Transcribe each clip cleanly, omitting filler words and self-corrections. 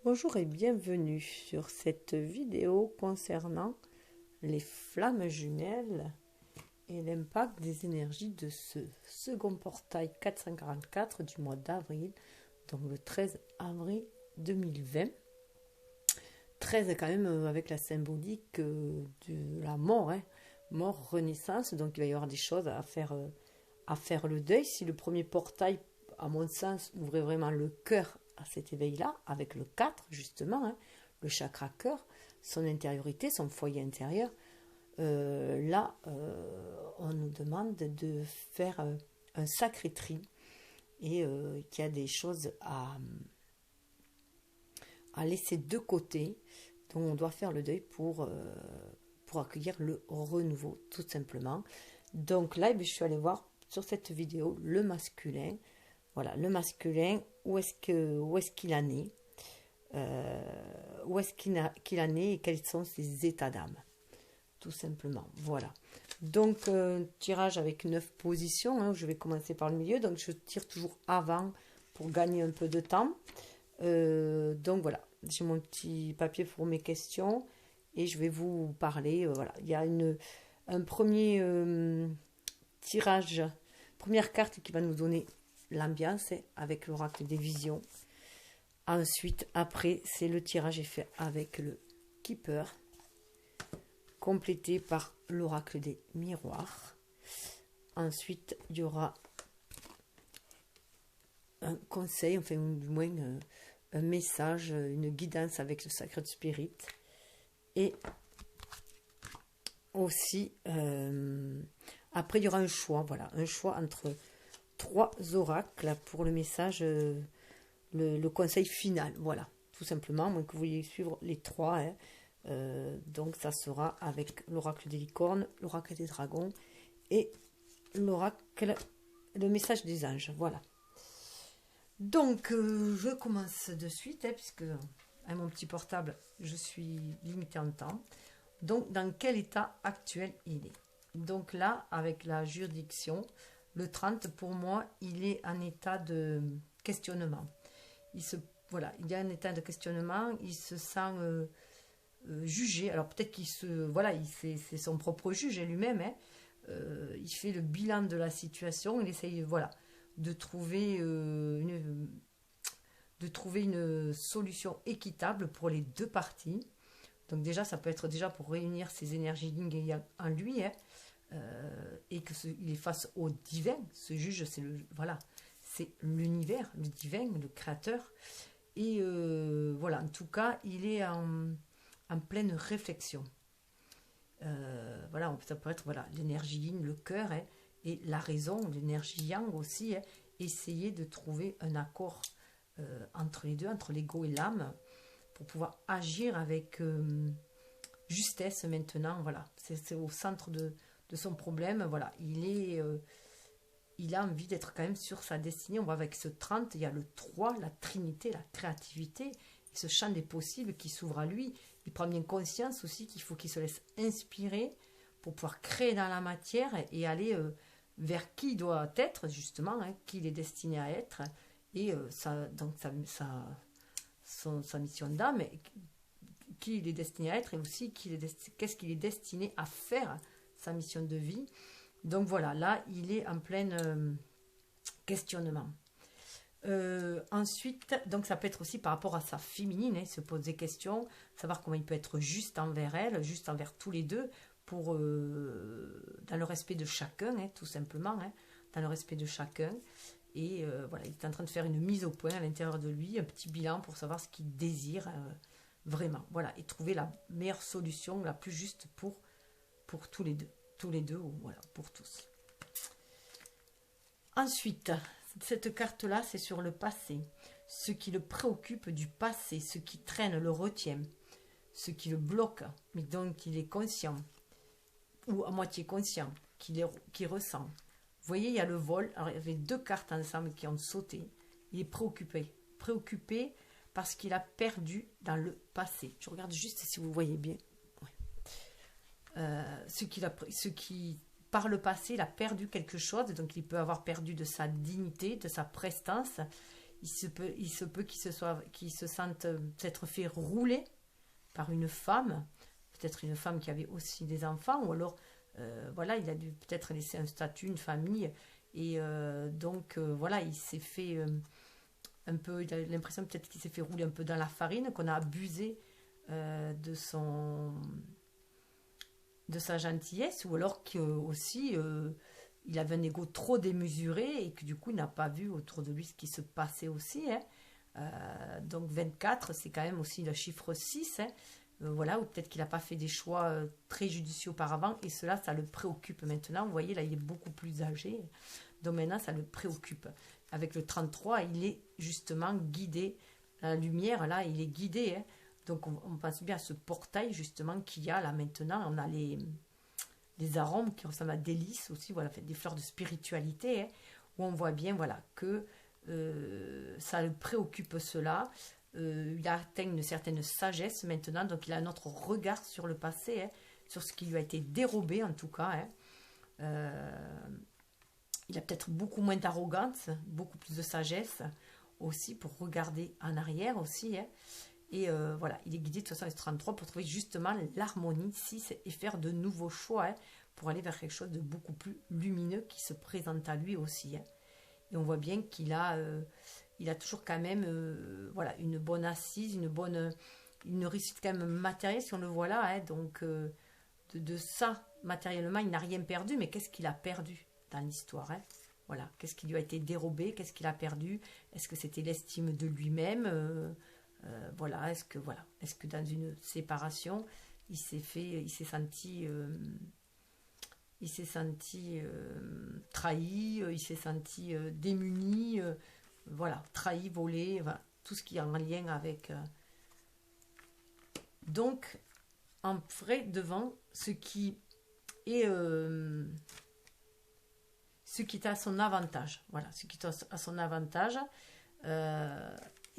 Bonjour et bienvenue sur cette vidéo concernant les flammes jumelles et l'impact des énergies de ce second portail 444 du mois d'avril, donc le 13 avril 2020. 13 quand même avec la symbolique de la mort, mort, renaissance, donc il va y avoir des choses à faire le deuil. Si le premier portail, à mon sens, ouvrait vraiment le cœur à cet éveil-là, avec le 4 justement, le chakra cœur, son intériorité, son foyer intérieur, on nous demande de faire un sacré tri et qu'il y a des choses à laisser de côté, dont on doit faire le deuil pour accueillir le renouveau, tout simplement. Donc là, je suis allée voir sur cette vidéo le masculin. Voilà, le masculin, où est-ce qu'il en est, où est-ce qu'il en est et quels sont ses états d'âme, tout simplement. Voilà. Donc, tirage avec 9 positions. Je vais commencer par le milieu. Donc, je tire toujours avant pour gagner un peu de temps. Donc, voilà. J'ai mon petit papier pour mes questions et je vais vous parler. Voilà. Il y a un premier tirage, première carte qui va nous donner l'ambiance avec l'oracle des visions. Ensuite, après, c'est le tirage est fait avec le Keeper, complété par l'oracle des miroirs. Ensuite, il y aura un conseil, enfin du moins un message, une guidance avec le Sacred Spirit. Et aussi, après, il y aura un choix, voilà, un choix entre 3 oracles pour le message, le conseil final, voilà, tout simplement, moi que vous vouliez suivre les 3, donc ça sera avec l'oracle des licornes, l'oracle des dragons et l'oracle, le message des anges, voilà. Donc, je commence de suite, puisque avec mon petit portable, je suis limitée en temps. Donc, dans quel état actuel il est? Donc là, avec la juridiction, le 30, pour moi, il est en état de questionnement. Il y a un état de questionnement, il se sent jugé. Alors peut-être c'est son propre juge lui-même. Il fait le bilan de la situation, il essaye, de trouver une solution équitable pour les deux parties. Donc déjà, ça peut être déjà pour réunir ces énergies yin et yang en lui, et qu'il est face au divin. Ce juge, c'est l'univers, le divin, le créateur. Et en tout cas, il est en pleine réflexion. Ça peut être l'énergie yin, le cœur, et la raison, l'énergie yang aussi, essayer de trouver un accord entre les deux, entre l'ego et l'âme, pour pouvoir agir avec justesse maintenant. Voilà, c'est au centre de son problème. Voilà, il a envie d'être quand même sur sa destinée. On voit avec ce 30, il y a le 3, la trinité, la créativité, et ce champ des possibles qui s'ouvre à lui. Il prend bien conscience aussi qu'il faut qu'il se laisse inspirer pour pouvoir créer dans la matière et aller vers qui il doit être, justement, qui il est destiné à être, et sa mission d'âme, qui il est destiné à être, et aussi qu'est-ce qu'il est destiné à faire, sa mission de vie. Donc voilà, là, il est en plein questionnement. Ensuite, donc ça peut être aussi par rapport à sa féminine, se pose des questions, savoir comment il peut être juste envers elle, juste envers tous les deux, pour dans le respect de chacun, tout simplement, dans le respect de chacun. Et il est en train de faire une mise au point à l'intérieur de lui, un petit bilan pour savoir ce qu'il désire vraiment. Voilà, et trouver la meilleure solution, la plus juste pour tous les deux, ou pour tous. Ensuite, cette carte-là, c'est sur le passé. Ce qui le préoccupe du passé, ce qui traîne, le retient, ce qui le bloque, mais donc il est conscient, ou à moitié conscient, qu'il ressent. Vous voyez, il y a le vol. Alors, il y avait 2 cartes ensemble qui ont sauté. Il est préoccupé parce qu'il a perdu dans le passé. Je regarde juste si vous voyez bien. Ce qui, par le passé, il a perdu quelque chose, donc il peut avoir perdu de sa dignité, de sa prestance. il se peut qu'il se sente peut-être fait rouler par une femme, peut-être une femme qui avait aussi des enfants, ou alors voilà, il a dû peut-être laisser un statut, une famille, et donc voilà, il s'est fait un peu, il a l'impression peut-être qu'il s'est fait rouler un peu dans la farine, qu'on a abusé de sa gentillesse, ou alors que aussi il avait un ego trop démesuré et que du coup il n'a pas vu autour de lui ce qui se passait aussi, hein. Donc 24, c'est quand même aussi le chiffre 6, hein. Voilà, ou peut-être qu'il n'a pas fait des choix très judicieux auparavant, et cela, ça le préoccupe maintenant. Vous voyez, là, il est beaucoup plus âgé, donc maintenant, ça le préoccupe. Avec le 33, il est justement guidé. La lumière, là, il est guidé, hein. Donc, on pense bien à ce portail, justement, qu'il y a là maintenant. On a les arômes qui ressemblent à des lys aussi, voilà, des fleurs de spiritualité, hein, où on voit bien, voilà, que ça le préoccupe cela. Il a atteint une certaine sagesse maintenant, donc il a un autre regard sur le passé, hein, sur ce qui lui a été dérobé en tout cas, hein. Il a peut-être beaucoup moins d'arrogance, beaucoup plus de sagesse aussi pour regarder en arrière aussi, hein. Et voilà, il est guidé de toute façon à 33 pour trouver justement l'harmonie 6 et faire de nouveaux choix, hein, pour aller vers quelque chose de beaucoup plus lumineux qui se présente à lui aussi, hein. Et on voit bien qu'il a, il a toujours quand même voilà, une bonne assise, une réussite quand même matérielle, si on le voit là, hein. Donc de ça, matériellement, il n'a rien perdu, mais qu'est-ce qu'il a perdu dans l'histoire, hein? Voilà, qu'est-ce qui lui a été dérobé, qu'est-ce qu'il a perdu? Est-ce que c'était l'estime de lui-même? Voilà, est-ce que dans une séparation, il s'est senti trahi, il s'est senti démuni, voilà, trahi, volé, voilà, tout ce qui est en lien avec. Donc, en vrai, devant ce qui est à son avantage, voilà, ce qui est à son avantage,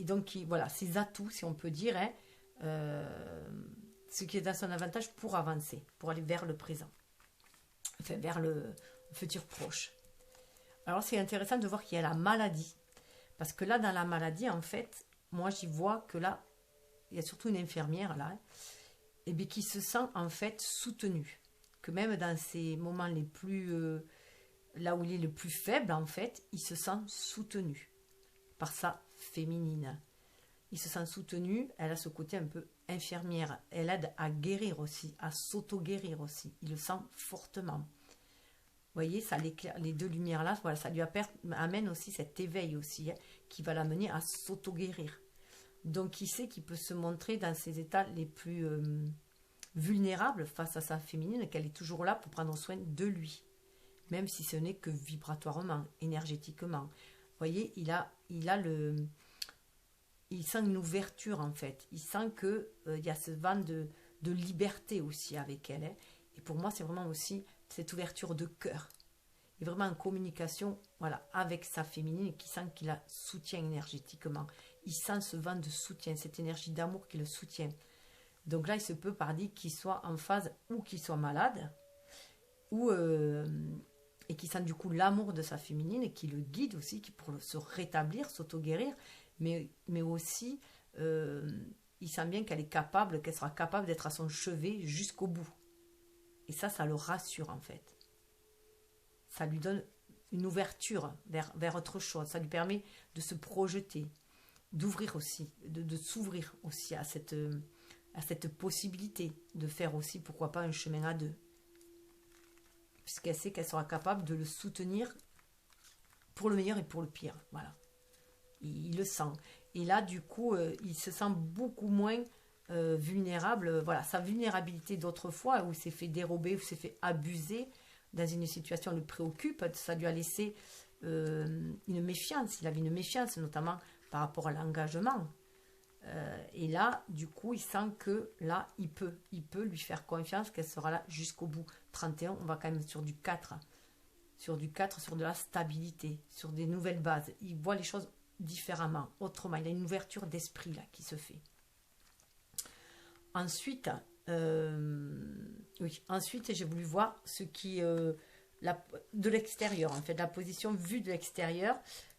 et donc voilà, ses atouts, si on peut dire, hein, ce qui est à son avantage pour avancer, pour aller vers le présent, enfin vers le futur proche. Alors c'est intéressant de voir qu'il y a la maladie, parce que là dans la maladie, en fait, moi j'y vois que là, il y a surtout une infirmière là, hein, et bien qui se sent en fait soutenue, que même dans ces moments les plus là où il est le plus faible, en fait, il se sent soutenu par sa féminine. Il se sent soutenu, elle a ce côté un peu infirmière. Elle aide à guérir aussi, à s'auto-guérir aussi. Il le sent fortement. Vous voyez, ça les deux lumières-là, voilà, ça lui amène aussi cet éveil aussi, hein, qui va l'amener à s'auto-guérir. Donc, il sait qu'il peut se montrer dans ses états les plus vulnérables face à sa féminine, qu'elle est toujours là pour prendre soin de lui, même si ce n'est que vibratoirement, énergétiquement. Vous voyez, il sent une ouverture en fait. Il sent qu'il y a ce vent de liberté aussi avec elle, hein. Et pour moi, c'est vraiment aussi cette ouverture de cœur. Il est vraiment en communication, voilà, avec sa féminine, qui sent qu'il la soutient énergétiquement. Il sent ce vent de soutien, cette énergie d'amour qui le soutient. Donc là, il se peut par dire qu'il soit en phase ou qu'il soit malade, ou et qui sent du coup l'amour de sa féminine et qui le guide aussi, qui pour se rétablir, s'auto-guérir, mais aussi il sent bien qu'elle sera capable d'être à son chevet jusqu'au bout. Et ça le rassure en fait. Ça lui donne une ouverture vers autre chose. Ça lui permet de se projeter, d'ouvrir aussi, de s'ouvrir aussi à cette possibilité de faire aussi, pourquoi pas, un chemin à deux. Puisqu'elle sait qu'elle sera capable de le soutenir pour le meilleur et pour le pire. Voilà. Il le sent. Et là, du coup, il se sent beaucoup moins vulnérable. Voilà, sa vulnérabilité d'autrefois, où il s'est fait dérober, où il s'est fait abuser dans une situation le préoccupe. Ça lui a laissé une méfiance. Il avait une méfiance, notamment par rapport à l'engagement. Et là, du coup, il sent que là, il peut lui faire confiance, qu'elle sera là jusqu'au bout. 31, on va quand même sur du 4. Sur de la stabilité, sur des nouvelles bases. Il voit les choses différemment, autrement. Il a une ouverture d'esprit là qui se fait. Ensuite, j'ai voulu voir ce qui de l'extérieur, en fait, la position vue de l'extérieur.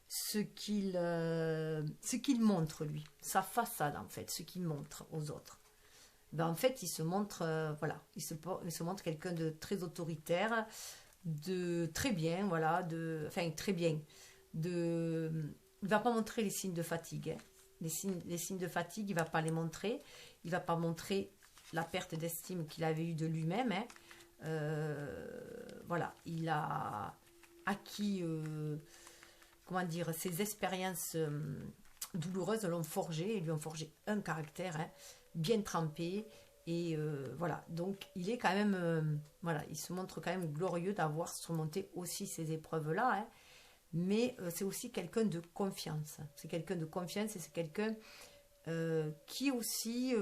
ce qu'il montre lui, sa façade en fait, ce qu'il montre aux autres. Ben, en fait, il se montre, voilà, il se montre quelqu'un de très autoritaire, de très bien, voilà, enfin très bien, il va pas montrer les signes de fatigue, hein. Les signes de fatigue, il va pas les montrer, il va pas montrer la perte d'estime qu'il avait eue de lui-même, hein. Voilà, il a acquis, comment dire, ses expériences douloureuses l'ont forgé et lui ont forgé un caractère, hein, bien trempé. Et voilà, donc il est quand même, voilà, il se montre quand même glorieux d'avoir surmonté aussi ces épreuves-là, hein. Mais c'est aussi quelqu'un de confiance. C'est quelqu'un de confiance et c'est quelqu'un qui aussi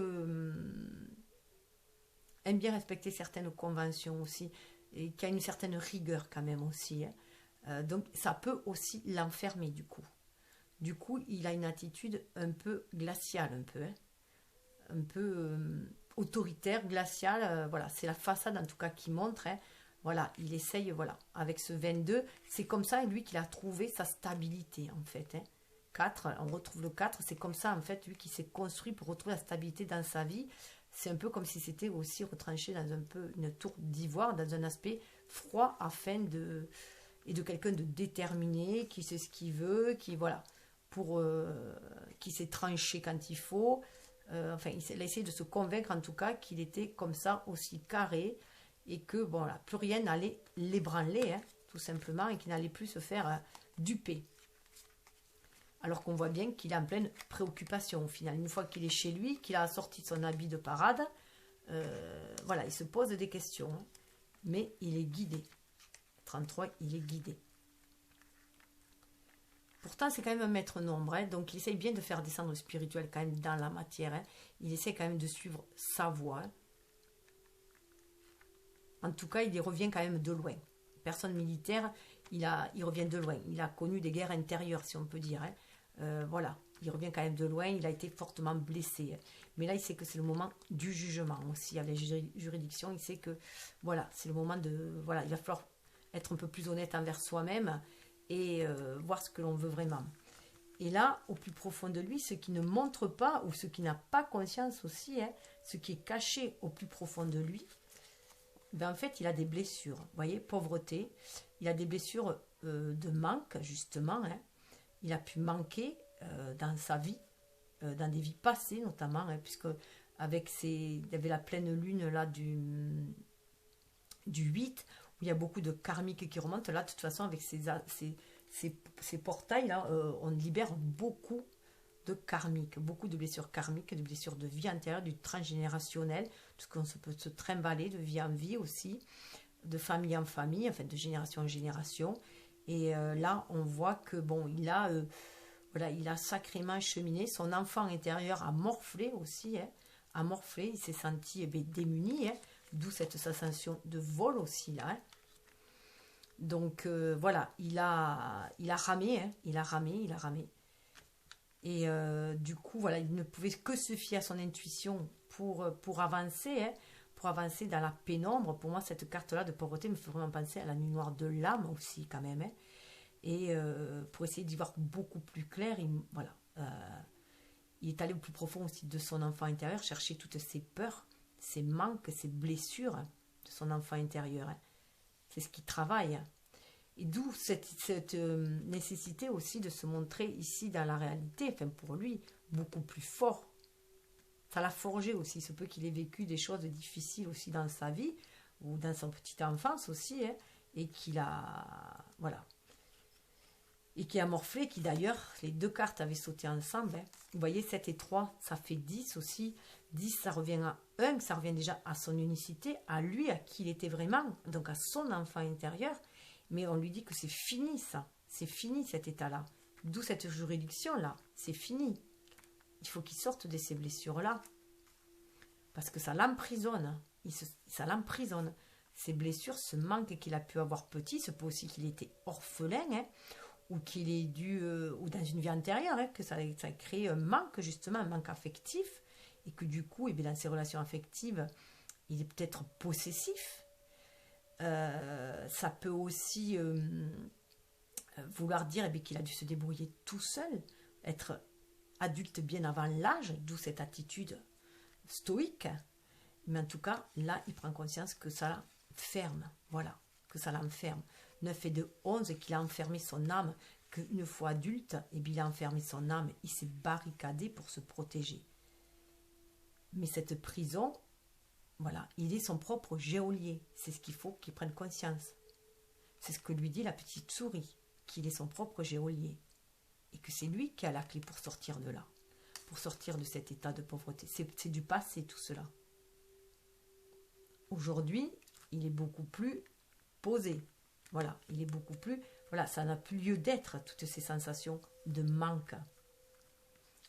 aime bien respecter certaines conventions aussi et qui a une certaine rigueur quand même aussi, hein. Donc ça peut aussi l'enfermer du coup. Du coup, il a une attitude un peu glaciale, un peu, hein. Un peu autoritaire, glaciale. Voilà, c'est la façade en tout cas qui montre, hein. Voilà, il essaye, voilà, avec ce 22, c'est comme ça, lui, qu'il a trouvé sa stabilité, en fait, hein. 4, on retrouve le 4, c'est comme ça, en fait, lui, qui s'est construit pour retrouver la stabilité dans sa vie. C'est un peu comme si c'était aussi retranché dans un peu une tour d'ivoire, dans un aspect froid, et de quelqu'un de déterminé, qui sait ce qu'il veut, qui, voilà, qui s'est tranché quand il faut. Enfin, il a essayé de se convaincre, en tout cas, qu'il était comme ça, aussi carré, et que bon là, plus rien n'allait l'ébranler, hein, tout simplement, et qu'il n'allait plus se faire duper. Alors qu'on voit bien qu'il est en pleine préoccupation au final. Une fois qu'il est chez lui, qu'il a sorti son habit de parade, voilà, il se pose des questions, hein, mais il est guidé. 33, il est guidé. Pourtant, c'est quand même un maître nombre, hein, donc il essaye bien de faire descendre le spirituel quand même dans la matière, hein. Il essaie quand même de suivre sa voie, hein. En tout cas, il y revient quand même de loin. Personne militaire, il revient de loin. Il a connu des guerres intérieures, si on peut dire, hein. Voilà, il revient quand même de loin. Il a été fortement blessé, hein. Mais là, il sait que c'est le moment du jugement aussi. À la juridiction, il sait que voilà, c'est le moment de... Voilà, il va falloir être un peu plus honnête envers soi-même et voir ce que l'on veut vraiment. Et là, au plus profond de lui, ce qui ne montre pas, ou ce qui n'a pas conscience aussi, hein, ce qui est caché au plus profond de lui, ben en fait, il a des blessures. Vous voyez, pauvreté. Il a des blessures de manque, justement, hein. Il a pu manquer dans sa vie, dans des vies passées notamment, hein, puisque il y avait la pleine lune là du 8, où il y a beaucoup de karmiques qui remontent. Là, de toute façon, avec ces portails-là, on libère beaucoup de karmiques, beaucoup de blessures karmiques, de blessures de vie antérieure, du transgénérationnel, tout ce qu'on peut se trimballer de vie en vie aussi, de famille en famille, enfin de génération en génération. Et là, on voit que bon, voilà, il a sacrément cheminé. Son enfant intérieur a morflé aussi, hein, a morflé. Il s'est senti démuni, hein, d'où cette sensation de vol aussi là, hein. Donc voilà, il a ramé, hein, il a ramé. Et du coup, voilà, il ne pouvait que se fier à son intuition pour avancer, hein, pour avancer dans la pénombre. Pour moi, cette carte-là de pauvreté me fait vraiment penser à la nuit noire de l'âme aussi, quand même, hein. Et pour essayer d'y voir beaucoup plus clair, voilà, il est allé au plus profond aussi de son enfant intérieur, chercher toutes ses peurs, ses manques, ses blessures, hein, de son enfant intérieur, hein. C'est ce qu'il travaille, hein. Et d'où cette nécessité aussi de se montrer ici dans la réalité, enfin pour lui, beaucoup plus fort. Ça l'a forgé aussi, ce peu qu'il ait vécu des choses difficiles aussi dans sa vie, ou dans son petite enfance aussi, hein, et qu'il a... Voilà. Et qui a morflé, qui d'ailleurs, les deux cartes avaient sauté ensemble, hein. Vous voyez, 7 et 3, ça fait 10 aussi. 10, ça revient à 1, ça revient déjà à son unicité, à lui, à qui il était vraiment, donc à son enfant intérieur. Mais on lui dit que c'est fini ça, c'est fini cet état-là. D'où cette juridiction-là, c'est fini. Il faut qu'il sorte de ces blessures-là. Parce que ça l'emprisonne, ça l'emprisonne. Ces blessures, ce manque qu'il a pu avoir petit, ce peut aussi qu'il était orphelin, hein, ou qu'il est dû, ou dans une vie antérieure, hein, que ça a créé un manque, justement, un manque affectif, et que du coup, dans ses relations affectives, il est peut-être possessif. Ça peut aussi vouloir dire eh bien, qu'il a dû se débrouiller tout seul, être adulte bien avant l'âge, d'où cette attitude stoïque. Mais en tout cas, là, il prend conscience que ça l'enferme. Voilà, que ça l'enferme. 9 et 2, 11, et qu'il a enfermé son âme, qu'une fois adulte, eh bien, il a enfermé son âme, il s'est barricadé pour se protéger. Mais cette prison, voilà, il est son propre geôlier. C'est ce qu'il faut qu'il prenne conscience. C'est ce que lui dit la petite souris, qu'il est son propre geôlier. Et que c'est lui qui a la clé pour sortir de là, pour sortir de cet état de pauvreté. C'est du passé tout cela. Aujourd'hui, il est beaucoup plus posé. Voilà, il est beaucoup plus... Voilà, ça n'a plus lieu d'être, toutes ces sensations de manque.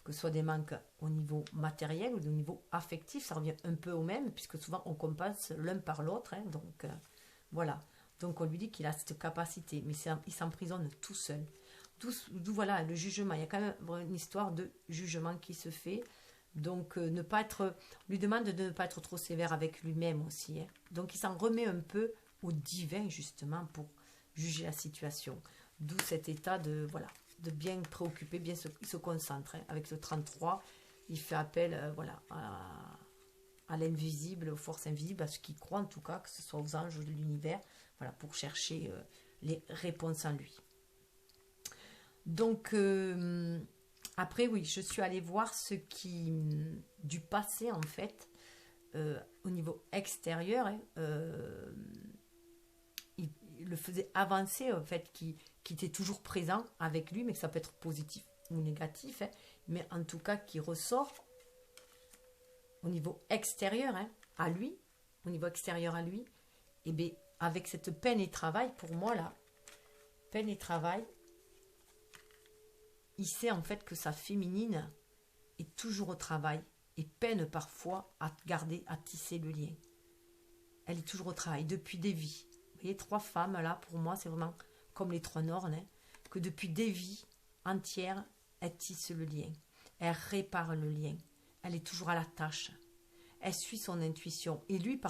Que ce soit des manques au niveau matériel ou au niveau affectif, ça revient un peu au même, puisque souvent on compense l'un par l'autre. Hein, donc, voilà. Donc, on lui dit qu'il a cette capacité, mais il s'emprisonne tout seul. D'où voilà, le jugement. Il y a quand même une histoire de jugement qui se fait. Donc, ne pas être, on lui demande de ne pas être trop sévère avec lui-même aussi. Hein. Donc, il s'en remet un peu au divin, justement, pour juger la situation. D'où cet état de, voilà, de bien préoccuper, il se concentre. Hein. Avec le 33, il fait appel voilà, à l'invisible, aux forces invisibles, à ce qu'il croit en tout cas, que ce soit aux anges de l'univers, voilà, pour chercher les réponses en lui. Donc, après, oui, je suis allée voir ce qui, du passé en fait, au niveau extérieur, hein, il le faisait avancer, en fait, qui était toujours présent avec lui, mais que ça peut être positif ou négatif, hein, mais en tout cas qui ressort au niveau extérieur, hein, à lui, au niveau extérieur à lui, et bien avec cette peine et travail, pour moi là, peine et travail, il sait en fait que sa féminine est toujours au travail et peine parfois à garder, à tisser le lien. Elle est toujours au travail depuis des vies. Vous voyez, 3 femmes là, pour moi, c'est vraiment comme les 3 Nornes, hein, que depuis des vies entières, elle tisse le lien. Elle répare le lien. Elle est toujours à la tâche. Elle suit son intuition. Et lui,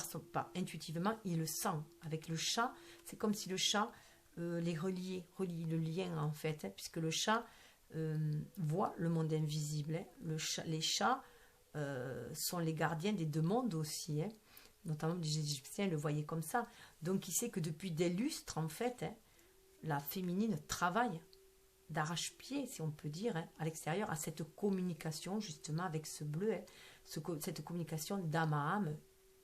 intuitivement, il le sent. Avec le chat, c'est comme si le chat les relie le lien en fait, hein, puisque le chat voit le monde invisible. Hein. Les chats sont les gardiens des 2 mondes aussi, hein. Notamment les Égyptiens le voyaient comme ça. Donc il sait que depuis des lustres, en fait, hein, la féminine travaille d'arrache-pied, si on peut dire, hein, à l'extérieur, à cette communication justement avec ce bleu, hein, cette communication d'âme à âme.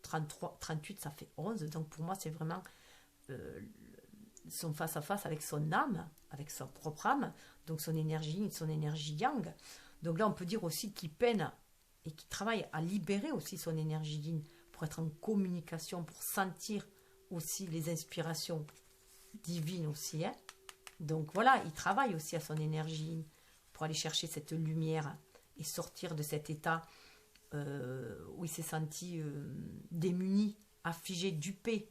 33, 38, ça fait 11. Donc pour moi, c'est vraiment son face-à-face avec son âme, avec sa propre âme, donc son énergie yang. Donc là, on peut dire aussi qu'il peine et qu'il travaille à libérer aussi son énergie yin pour être en communication, pour sentir aussi les inspirations divines aussi. Hein. Donc voilà, il travaille aussi à son énergie yin pour aller chercher cette lumière et sortir de cet état où il s'est senti démuni, affligé, dupé,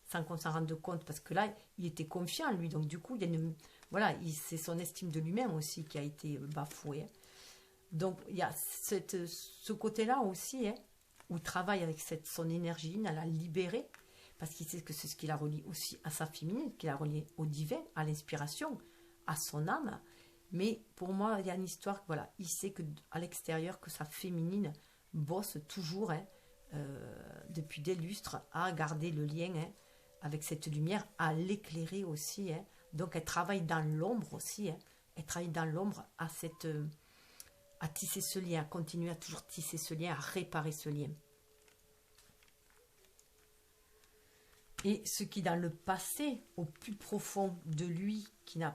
sans qu'on s'en rende compte, parce que là, il était confiant, lui, donc du coup, c'est son estime de lui-même aussi qui a été bafouée. Donc, il y a ce côté-là aussi, hein, où il travaille avec son énergie, à la libérer, parce qu'il sait que c'est ce qui la relie aussi à sa féminine, qui la relie au divin, à l'inspiration, à son âme. Mais pour moi, il y a une histoire, voilà, il sait qu'à l'extérieur, que sa féminine bosse toujours, hein, depuis des lustres, à garder le lien, hein, avec cette lumière, à l'éclairer aussi. Hein. Donc, elle travaille dans l'ombre aussi. Hein. Elle travaille dans l'ombre à tisser ce lien, à continuer à toujours tisser ce lien, à réparer ce lien. Et ce qui, dans le passé, au plus profond de lui, qui n'a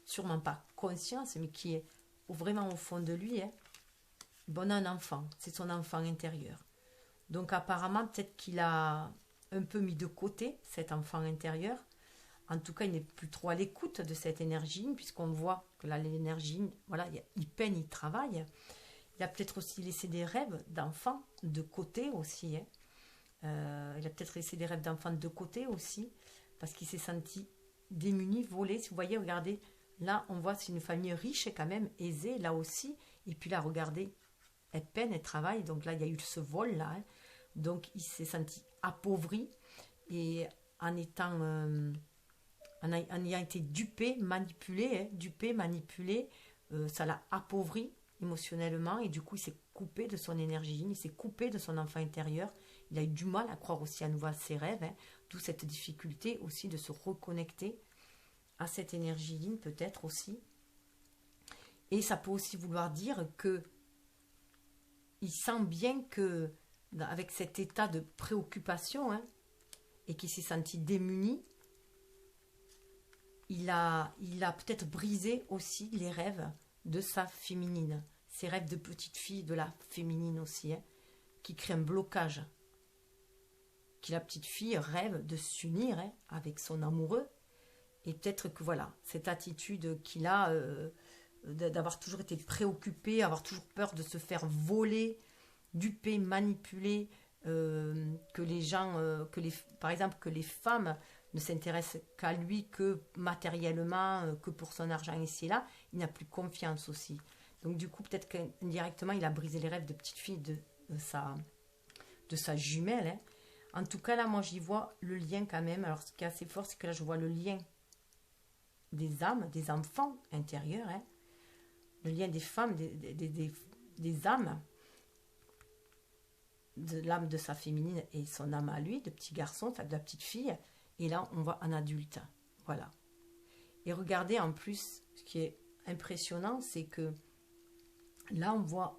sûrement pas conscience, mais qui est vraiment au fond de lui, hein, bon, un enfant, c'est son enfant intérieur. Donc, apparemment, peut-être qu'il a un peu mis de côté cet enfant intérieur. En tout cas, il n'est plus trop à l'écoute de cette énergie, puisqu'on voit que là, l'énergie, voilà, il peine, il travaille. Il a peut-être aussi laissé des rêves d'enfant de côté aussi. Hein. Il a peut-être laissé des rêves d'enfant de côté aussi, parce qu'il s'est senti démuni, volé. Si vous voyez, regardez, là, on voit c'est une famille riche et quand même aisée, là aussi. Et puis là, regardez, elle peine, elle travaille. Donc là, il y a eu ce vol-là. Hein. Donc, il s'est senti appauvri. Et en étant en ayant été dupé, manipulé, ça l'a appauvri émotionnellement et du coup il s'est coupé de son énergie, il s'est coupé de son enfant intérieur, il a eu du mal à croire aussi à nouveau à ses rêves, hein, d'où cette difficulté aussi de se reconnecter à cette énergie yin peut-être aussi. Et ça peut aussi vouloir dire que il sent bien que avec cet état de préoccupation, hein, et qu'il s'est senti démuni, il a peut-être brisé aussi les rêves de sa féminine, ses rêves de petite fille de la féminine aussi, hein, qui crée un blocage. Qui la petite fille rêve de s'unir, hein, avec son amoureux, et peut-être que voilà, cette attitude qu'il a d'avoir toujours été préoccupé, avoir toujours peur de se faire voler, duper, manipuler, que les gens, par exemple, que les femmes ne s'intéressent qu'à lui que matériellement, que pour son argent ici et là, il n'a plus confiance aussi. Donc du coup, peut-être qu'indirectement, il a brisé les rêves de petite fille de sa jumelle. Hein. En tout cas, là, moi, j'y vois le lien quand même. Alors, ce qui est assez fort, c'est que là, je vois le lien des âmes, des enfants intérieurs, hein. Le lien des femmes, des âmes, de l'âme de sa féminine et son âme à lui, de petit garçon, de la petite fille. Et là, on voit un adulte. Voilà. Et regardez, en plus, ce qui est impressionnant, c'est que là, on voit,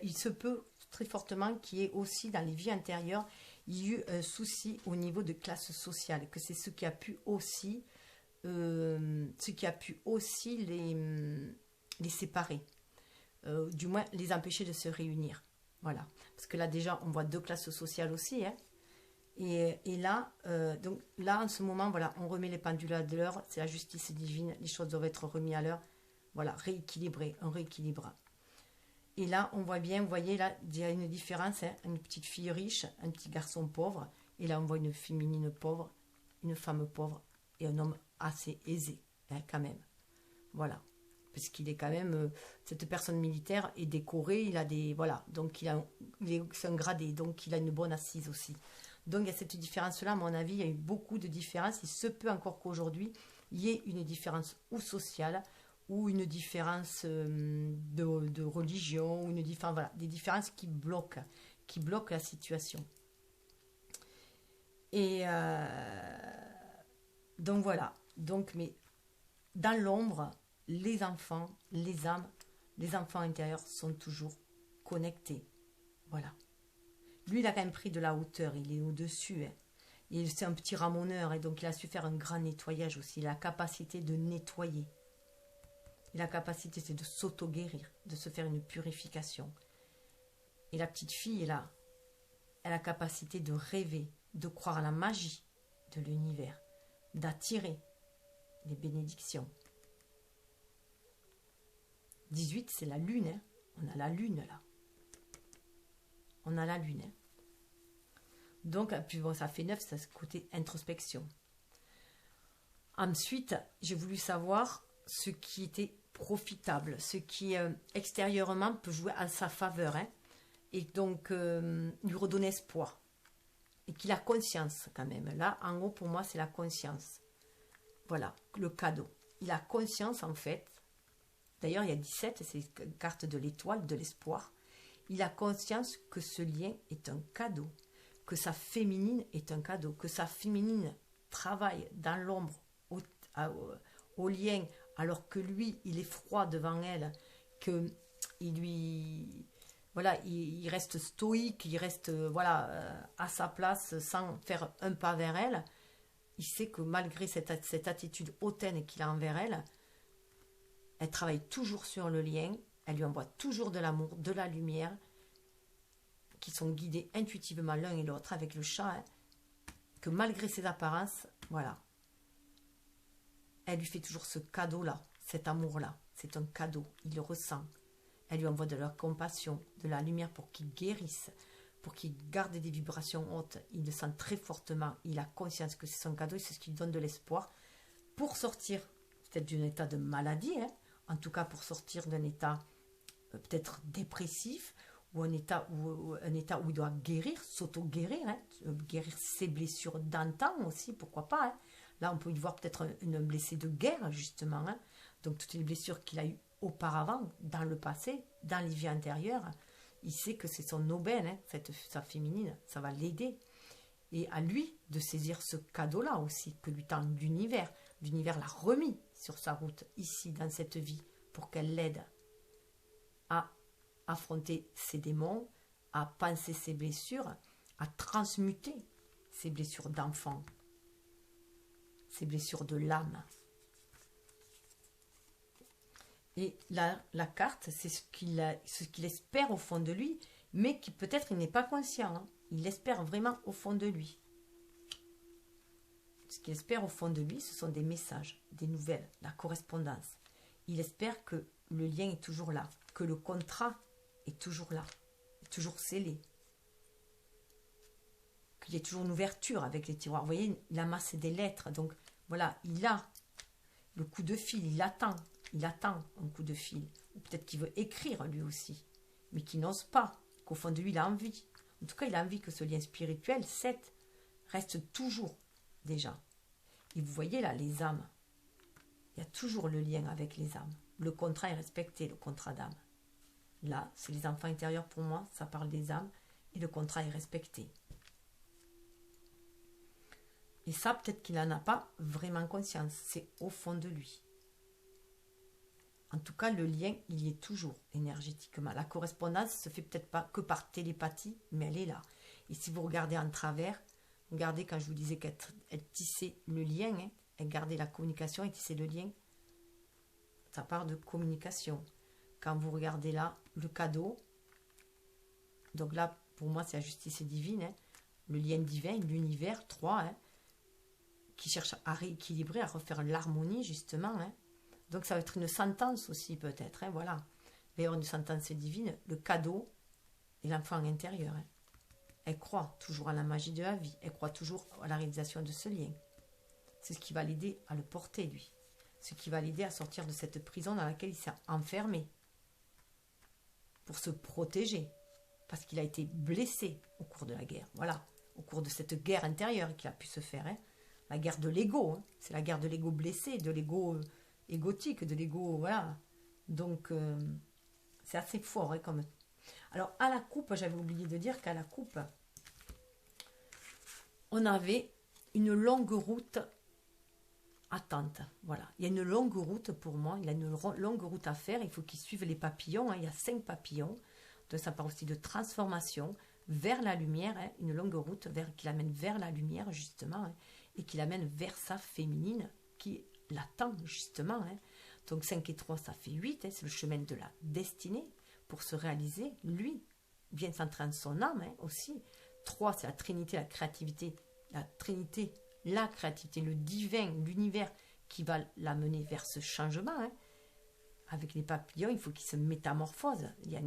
il se peut très fortement qu'il y ait aussi dans les vies antérieures, il y a eu un souci au niveau de classe sociale, que c'est ce qui a pu aussi, les séparer, du moins les empêcher de se réunir. Voilà. Parce que là, déjà, on voit deux classes sociales aussi, hein. Et là, donc là, en ce moment, voilà, on remet les pendules à l'heure, c'est la justice divine, les choses doivent être remises à l'heure. Voilà, rééquilibrer, un rééquilibre. Et là, on voit bien, vous voyez, là, il y a une différence, hein, une petite fille riche, un petit garçon pauvre, et là, on voit une féminine pauvre, une femme pauvre, et un homme assez aisé, hein, quand même. Voilà. Parce qu'il est quand même, cette personne militaire est décorée, il a des, voilà, donc c'est un gradé, donc il a une bonne assise aussi. Donc il y a cette différence-là, à mon avis, il y a eu beaucoup de différences. Il se peut encore qu'aujourd'hui, il y ait une différence ou sociale, ou une différence de religion, ou voilà, des différences qui bloquent la situation. Et donc voilà, donc, mais dans l'ombre, les enfants, les âmes, les enfants intérieurs sont toujours connectés. Voilà. Lui, il a quand même pris de la hauteur, il est au-dessus. Hein. C'est un petit ramoneur, et donc il a su faire un grand nettoyage aussi. Il a la capacité de nettoyer. Il a la capacité, c'est de s'auto-guérir, de se faire une purification. Et la petite fille, elle a la capacité de rêver, de croire à la magie de l'univers, d'attirer les bénédictions. 18, c'est la lune. Hein. On a la lune, là. On a la lune. Hein. Donc, puis bon, ça fait 9, c'est ce côté introspection. Ensuite, j'ai voulu savoir ce qui était profitable, ce qui extérieurement peut jouer à sa faveur, hein, et donc lui redonner espoir. Et qu'il a conscience quand même. Là, en gros, pour moi, c'est la conscience. Voilà, le cadeau. Il a conscience, en fait. D'ailleurs, il y a 17, c'est une carte de l'étoile, de l'espoir. Il a conscience que ce lien est un cadeau, que sa féminine est un cadeau, que sa féminine travaille dans l'ombre au lien, alors que lui, il est froid devant elle, qu'il lui... Voilà, il reste stoïque, il reste à sa place sans faire un pas vers elle. Il sait que malgré cette attitude hautaine qu'il a envers elle, elle travaille toujours sur le lien, elle lui envoie toujours de l'amour, de la lumière, qui sont guidés intuitivement l'un et l'autre avec le chat, hein, que malgré ses apparences, voilà, elle lui fait toujours ce cadeau-là, cet amour-là, c'est un cadeau, il le ressent. Elle lui envoie de la compassion, de la lumière pour qu'il guérisse, pour qu'il garde des vibrations hautes. Il le sent très fortement, il a conscience que c'est son cadeau et c'est ce qui lui donne de l'espoir pour sortir peut-être d'un état de maladie, hein, en tout cas pour sortir d'un état peut-être dépressif, ou un état où il doit guérir, s'auto-guérir, hein, guérir ses blessures d'antan aussi, pourquoi pas. Hein. Là, on peut y voir peut-être une blessée de guerre, justement. Hein. Donc, toutes les blessures qu'il a eues auparavant, dans le passé, dans les vies antérieures, il sait que c'est son aubaine, hein, sa féminine, ça va l'aider. Et à lui de saisir ce cadeau-là aussi, que lui tend l'univers. L'univers l'a remis sur sa route, ici, dans cette vie, pour qu'elle l'aide à affronter ses démons, à penser ses blessures, à transmuter ses blessures d'enfant, ses blessures de l'âme. Et la carte, c'est ce qu'il espère au fond de lui, mais qui peut-être il n'est pas conscient. Hein. Il l'espère vraiment au fond de lui. Ce qu'il espère au fond de lui, ce sont des messages, des nouvelles, la correspondance. Il espère que le lien est toujours là, que le contrat est toujours là, est toujours scellé, qu'il y ait toujours une ouverture avec les tiroirs. Vous voyez, il amasse des lettres, donc voilà, il a le coup de fil, il attend un coup de fil. Ou peut-être qu'il veut écrire lui aussi, mais qu'il n'ose pas, qu'au fond de lui, il a envie. En tout cas, il a envie que ce lien spirituel, 7, reste toujours déjà. Et vous voyez là, les âmes. Il y a toujours le lien avec les âmes. Le contrat est respecté, le contrat d'âme. Là, c'est les enfants intérieurs pour moi, ça parle des âmes, et le contrat est respecté. Et ça, peut-être qu'il n'en a pas vraiment conscience, c'est au fond de lui. En tout cas, le lien, il y est toujours énergétiquement. La correspondance se fait peut-être pas que par télépathie, mais elle est là. Et si vous regardez en travers, regardez quand je vous disais qu'elle tissait le lien, hein, elle gardait la communication et tissait le lien, ça part de communication. Quand vous regardez là, le cadeau, donc là, pour moi, c'est la justice divine, hein, le lien divin, l'univers, 3, hein, qui cherche à rééquilibrer, à refaire l'harmonie, justement, hein. Donc ça va être une sentence aussi peut-être, hein, voilà. Il va y avoir une sentence divine, le cadeau et l'enfant intérieur. Hein. Elle croit toujours à la magie de la vie, elle croit toujours à la réalisation de ce lien. C'est ce qui va l'aider à le porter, lui. Ce qui va l'aider à sortir de cette prison dans laquelle il s'est enfermé. Pour se protéger. Parce qu'il a été blessé au cours de la guerre. Voilà, au cours de cette guerre intérieure qu'il a pu se faire. Hein. La guerre de l'ego, hein. C'est la guerre de l'ego blessé, de l'ego... égotique, de l'ego, voilà. Donc, c'est assez fort. Hein, comme... Alors, à la coupe, j'avais oublié de dire qu'à la coupe, on avait une longue route attente. Voilà. Il y a une longue route pour moi, il y a une longue route à faire. Il faut qu'il suive les papillons. Hein. Il y a 5 papillons. Donc, ça parle aussi de transformation vers la lumière. Hein. Une longue route qui l'amène vers la lumière, justement, hein, et qui l'amène vers sa féminine, qui l'attend justement. Hein. Donc 5 et 3, ça fait 8. Hein. C'est le chemin de la destinée pour se réaliser. Lui vient s'entraîner son âme hein, aussi. 3, c'est la trinité, la créativité. La trinité, la créativité, le divin, l'univers qui va l'amener vers ce changement. Hein. Avec les papillons, il faut qu'il se métamorphose. Il y a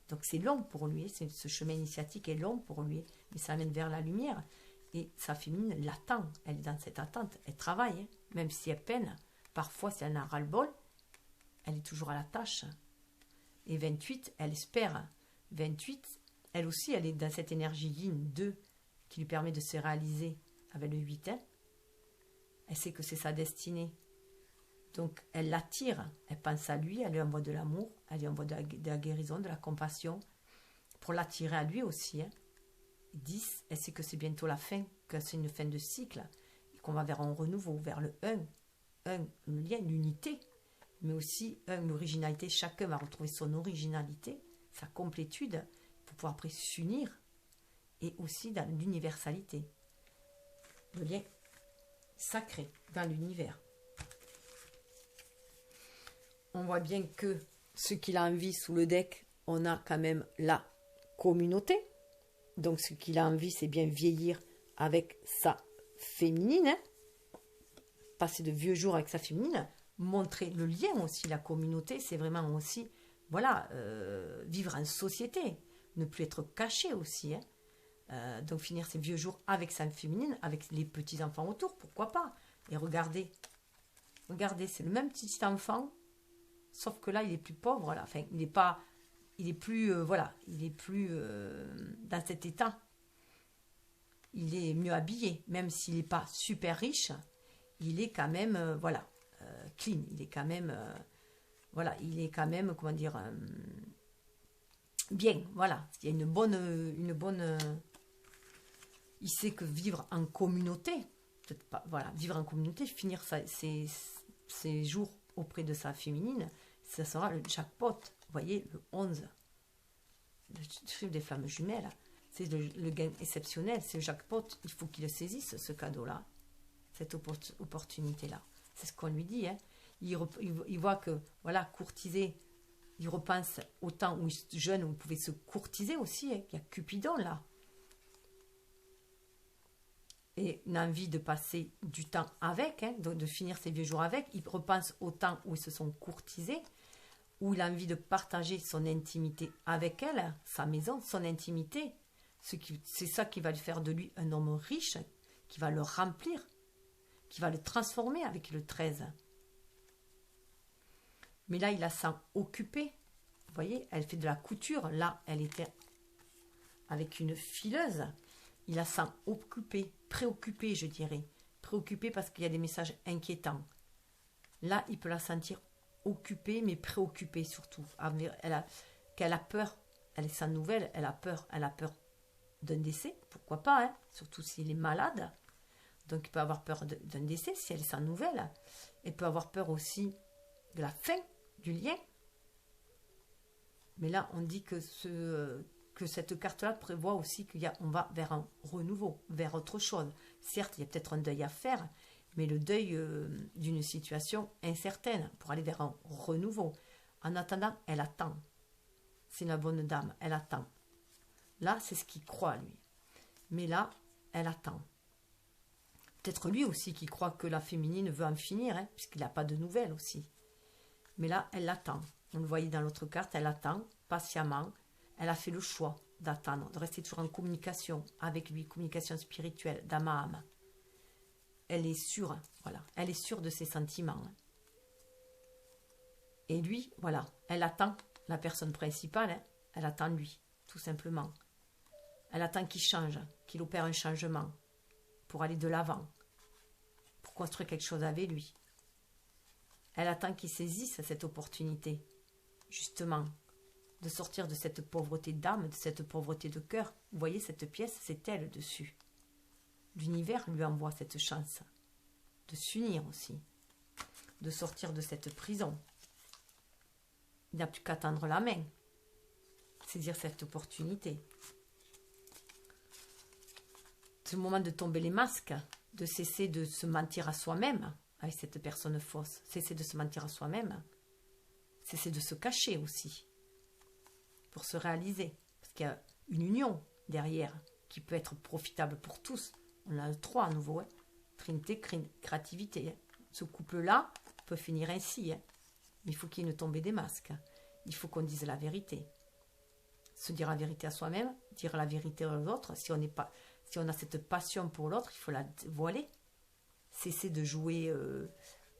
donc c'est long pour lui. Ce chemin initiatique est long pour lui. Mais ça amène vers la lumière. Et sa féminine l'attend. Elle est dans cette attente. Elle travaille. Hein. Même si elle peine, parfois si elle en a ras-le-bol, elle est toujours à la tâche. Et 28, elle espère. 28, elle aussi, elle est dans cette énergie yin 2 qui lui permet de se réaliser avec le 8. Hein. Elle sait que c'est sa destinée. Donc, elle l'attire. Elle pense à lui, elle lui envoie de l'amour, elle lui envoie de la guérison, de la compassion, pour l'attirer à lui aussi. Hein. 10, elle sait que c'est bientôt la fin, que c'est une fin de cycle, qu'on va vers un renouveau, vers le 1, le lien, l'unité, mais aussi l'originalité. Chacun va retrouver son originalité, sa complétude, pour pouvoir après s'unir, et aussi dans l'universalité. Le lien sacré dans l'univers. On voit bien que ce qu'il a envie sous le deck, on a quand même la communauté. Donc ce qu'il a envie, c'est bien vieillir avec sa féminine, hein, passer de vieux jours avec sa féminine, montrer le lien aussi, la communauté, c'est vraiment aussi, voilà, vivre en société, ne plus être caché aussi, hein. Donc finir ses vieux jours avec sa féminine, avec les petits-enfants autour, pourquoi pas. Et regardez, c'est le même petit enfant, sauf que là, il est plus pauvre, voilà. Enfin, il est plus dans cet état. Il est mieux habillé, même s'il n'est pas super riche, il est quand même, voilà, clean. Il est quand même, voilà, il est quand même, comment dire, bien, voilà. Il y a une bonne, il sait que vivre en communauté, peut-être pas, voilà, vivre en communauté, finir ses jours auprès de sa féminine, ça sera le jackpot. Vous voyez, le 11, le chiffre des flammes jumelles, c'est le gain exceptionnel, c'est le jackpot. Il faut qu'il le saisisse, ce cadeau-là, cette opportunité-là. C'est ce qu'on lui dit. Hein. Il voit que, voilà, courtiser, il repense au temps où jeune, où il pouvait se courtiser aussi. Hein. Il y a Cupidon, là. Et une envie de passer du temps avec, hein, de finir ses vieux jours avec. Il repense au temps où ils se sont courtisés, où il a envie de partager son intimité avec elle, sa maison, son intimité. C'est ça qui va lui faire de lui un homme riche, qui va le remplir, qui va le transformer avec le 13. Mais là, il la sent occupée. Vous voyez, elle fait de la couture. Là, elle était avec une fileuse. Il la sent occupée, préoccupée, je dirais. Préoccupée parce qu'il y a des messages inquiétants. Là, il peut la sentir occupée, mais préoccupée surtout. Qu'elle a peur. Elle est sans nouvelle, elle a peur. Elle a peur d'un décès, pourquoi pas, hein, surtout s'il est malade. Donc, il peut avoir peur d'un décès si elle est sans nouvelle. Elle peut avoir peur aussi de la fin du lien. Mais là, on dit que cette carte-là prévoit aussi qu'on va vers un renouveau, vers autre chose. Certes, il y a peut-être un deuil à faire, mais le deuil d'une situation incertaine pour aller vers un renouveau. En attendant, elle attend. C'est la bonne dame, elle attend. Là, c'est ce qu'il croit, lui. Mais là, elle attend. Peut-être lui aussi qui croit que la féminine veut en finir, hein, puisqu'il n'a pas de nouvelles aussi. Mais là, elle l'attend. On le voyait dans l'autre carte, elle attend patiemment. Elle a fait le choix d'attendre, de rester toujours en communication avec lui, communication spirituelle, d'âme à âme. Elle est sûre, voilà, elle est sûre de ses sentiments. Et lui, voilà, elle attend la personne principale, hein, elle attend lui, tout simplement. Elle attend qu'il change, qu'il opère un changement pour aller de l'avant, pour construire quelque chose avec lui. Elle attend qu'il saisisse cette opportunité, justement, de sortir de cette pauvreté d'âme, de cette pauvreté de cœur. Vous voyez, cette pièce, c'est elle dessus. L'univers lui envoie cette chance de s'unir aussi, de sortir de cette prison. Il n'a plus qu'à tendre la main, saisir cette opportunité. C'est le moment de tomber les masques, de cesser de se mentir à soi-même avec cette personne fausse, cesser de se mentir à soi-même, cesser de se cacher aussi, pour se réaliser. Parce qu'il y a une union derrière qui peut être profitable pour tous. On a le 3 à nouveau, hein. Trinité, créativité. Hein. Ce couple-là peut finir ainsi. Hein. Mais il faut qu'il y ait une tombée des masques. Il faut qu'on dise la vérité. Se dire la vérité à soi-même, dire la vérité aux autres. Si on a cette passion pour l'autre, il faut la voiler. Cesser de jouer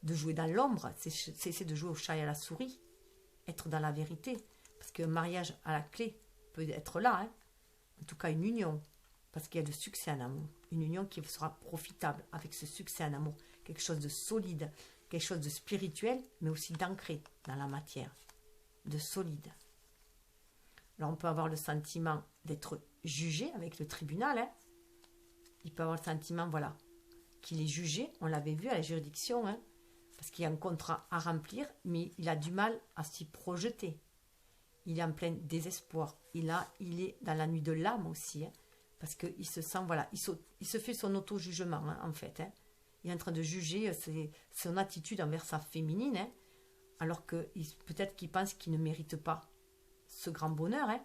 dans l'ombre. Cesser de jouer au chat et à la souris. Être dans la vérité. Parce qu'un mariage à la clé peut être là. Hein. En tout cas, une union. Parce qu'il y a le succès en amour. Une union qui sera profitable avec ce succès en amour. Quelque chose de solide. Quelque chose de spirituel, mais aussi d'ancré dans la matière. De solide. Alors on peut avoir le sentiment d'être jugé avec le tribunal. Hein. Il peut avoir le sentiment, voilà, qu'il est jugé. On l'avait vu à la juridiction. Hein, parce qu'il y a un contrat à remplir, mais il a du mal à s'y projeter. Il est en plein désespoir. Il est dans la nuit de l'âme aussi. Hein, parce qu'il se sent, voilà, il se fait son auto-jugement, hein, en fait. Hein. Il est en train de juger son attitude envers sa féminine, hein, alors que peut-être qu'il pense qu'il ne mérite pas ce grand bonheur, hein,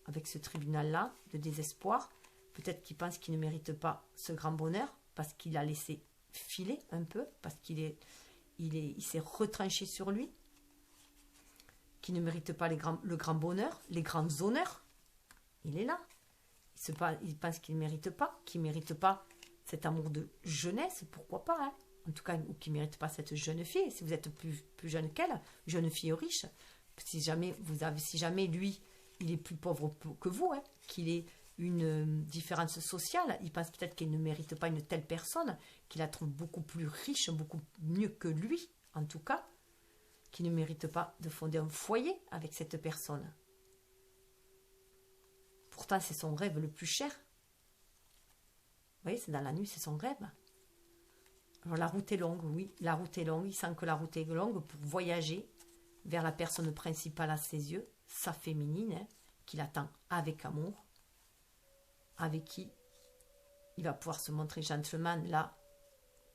avec ce tribunal-là de désespoir. Peut-être qu'il pense qu'il ne mérite pas ce grand bonheur parce qu'il a laissé filer un peu, parce qu'il s'est retranché sur lui, qu'il ne mérite pas le grand bonheur, les grands honneurs. Il est là. Il pense qu'il ne mérite pas, qu'il ne mérite pas cet amour de jeunesse, pourquoi pas, hein. En tout cas, ou qui ne mérite pas cette jeune fille, si vous êtes plus jeune qu'elle, jeune fille riche, si jamais lui, il est plus pauvre que vous, hein, qu'il est une différence sociale. Il pense peut-être qu'il ne mérite pas une telle personne, qu'il la trouve beaucoup plus riche, beaucoup mieux que lui, en tout cas, qu'il ne mérite pas de fonder un foyer avec cette personne. Pourtant, c'est son rêve le plus cher. Vous voyez, c'est dans la nuit, c'est son rêve. Alors, la route est longue, oui, la route est longue. Il sent que la route est longue pour voyager vers la personne principale à ses yeux, sa féminine, hein, qu'il attend avec amour, avec qui il va pouvoir se montrer gentleman. Là,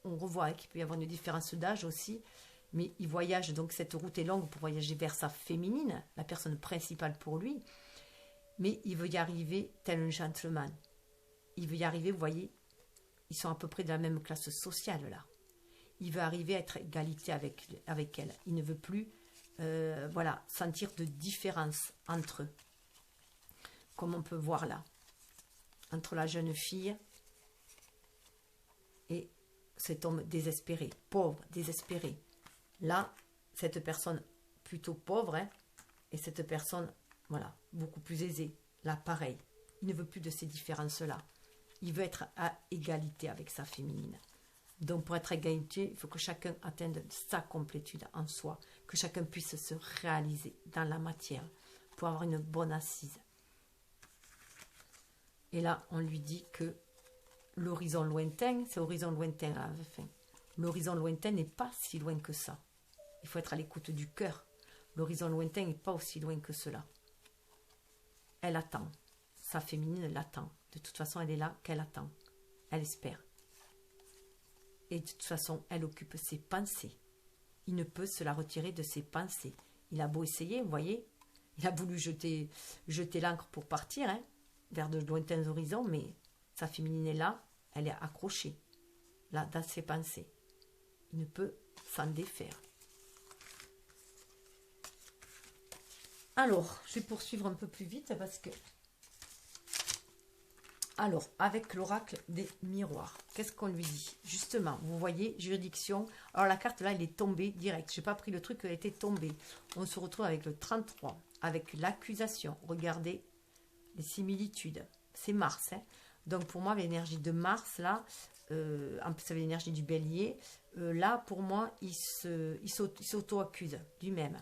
on revoit hein, qu'il peut y avoir une différence d'âge aussi, mais il voyage, donc cette route est longue pour voyager vers sa féminine, la personne principale pour lui, mais il veut y arriver tel un gentleman. Il veut y arriver, vous voyez, ils sont à peu près de la même classe sociale là. Il veut arriver à être égalité avec elle. Il ne veut plus voilà, sentir de différence entre eux. Comme on peut voir là. Entre la jeune fille et cet homme désespéré. Pauvre, désespéré. Là, cette personne plutôt pauvre, hein, et cette personne, voilà, beaucoup plus aisée. Là, pareil. Il ne veut plus de ces différences-là. Il veut être à égalité avec sa féminine. Donc, pour être à égalité, il faut que chacun atteigne sa complétude en soi, que chacun puisse se réaliser dans la matière pour avoir une bonne assise. Et là, on lui dit que l'horizon lointain, c'est horizon lointain à la fin. L'horizon lointain n'est pas si loin que ça. Il faut être à l'écoute du cœur. L'horizon lointain n'est pas aussi loin que cela. Elle attend. Sa féminine l'attend. De toute façon, elle est là qu'elle attend. Elle espère. Et de toute façon, elle occupe ses pensées. Il ne peut se la retirer de ses pensées. Il a beau essayer, vous voyez, il a voulu jeter l'ancre pour partir, hein, vers de lointains horizons, mais sa féminine est là, elle est accrochée, là, dans ses pensées. Il ne peut s'en défaire. Alors, je vais poursuivre un peu plus vite parce que... Alors, avec l'oracle des miroirs, qu'est-ce qu'on lui dit? Justement, vous voyez, juridiction. Alors, la carte, là, elle est tombée direct. Je n'ai pas pris le truc, elle était tombée. On se retrouve avec le 33, avec l'accusation. Regardez les similitudes. C'est Mars. Hein. Donc, pour moi, l'énergie de Mars, là, en plus, avec l'énergie du bélier, là, pour moi, il s'auto-accuse lui-même.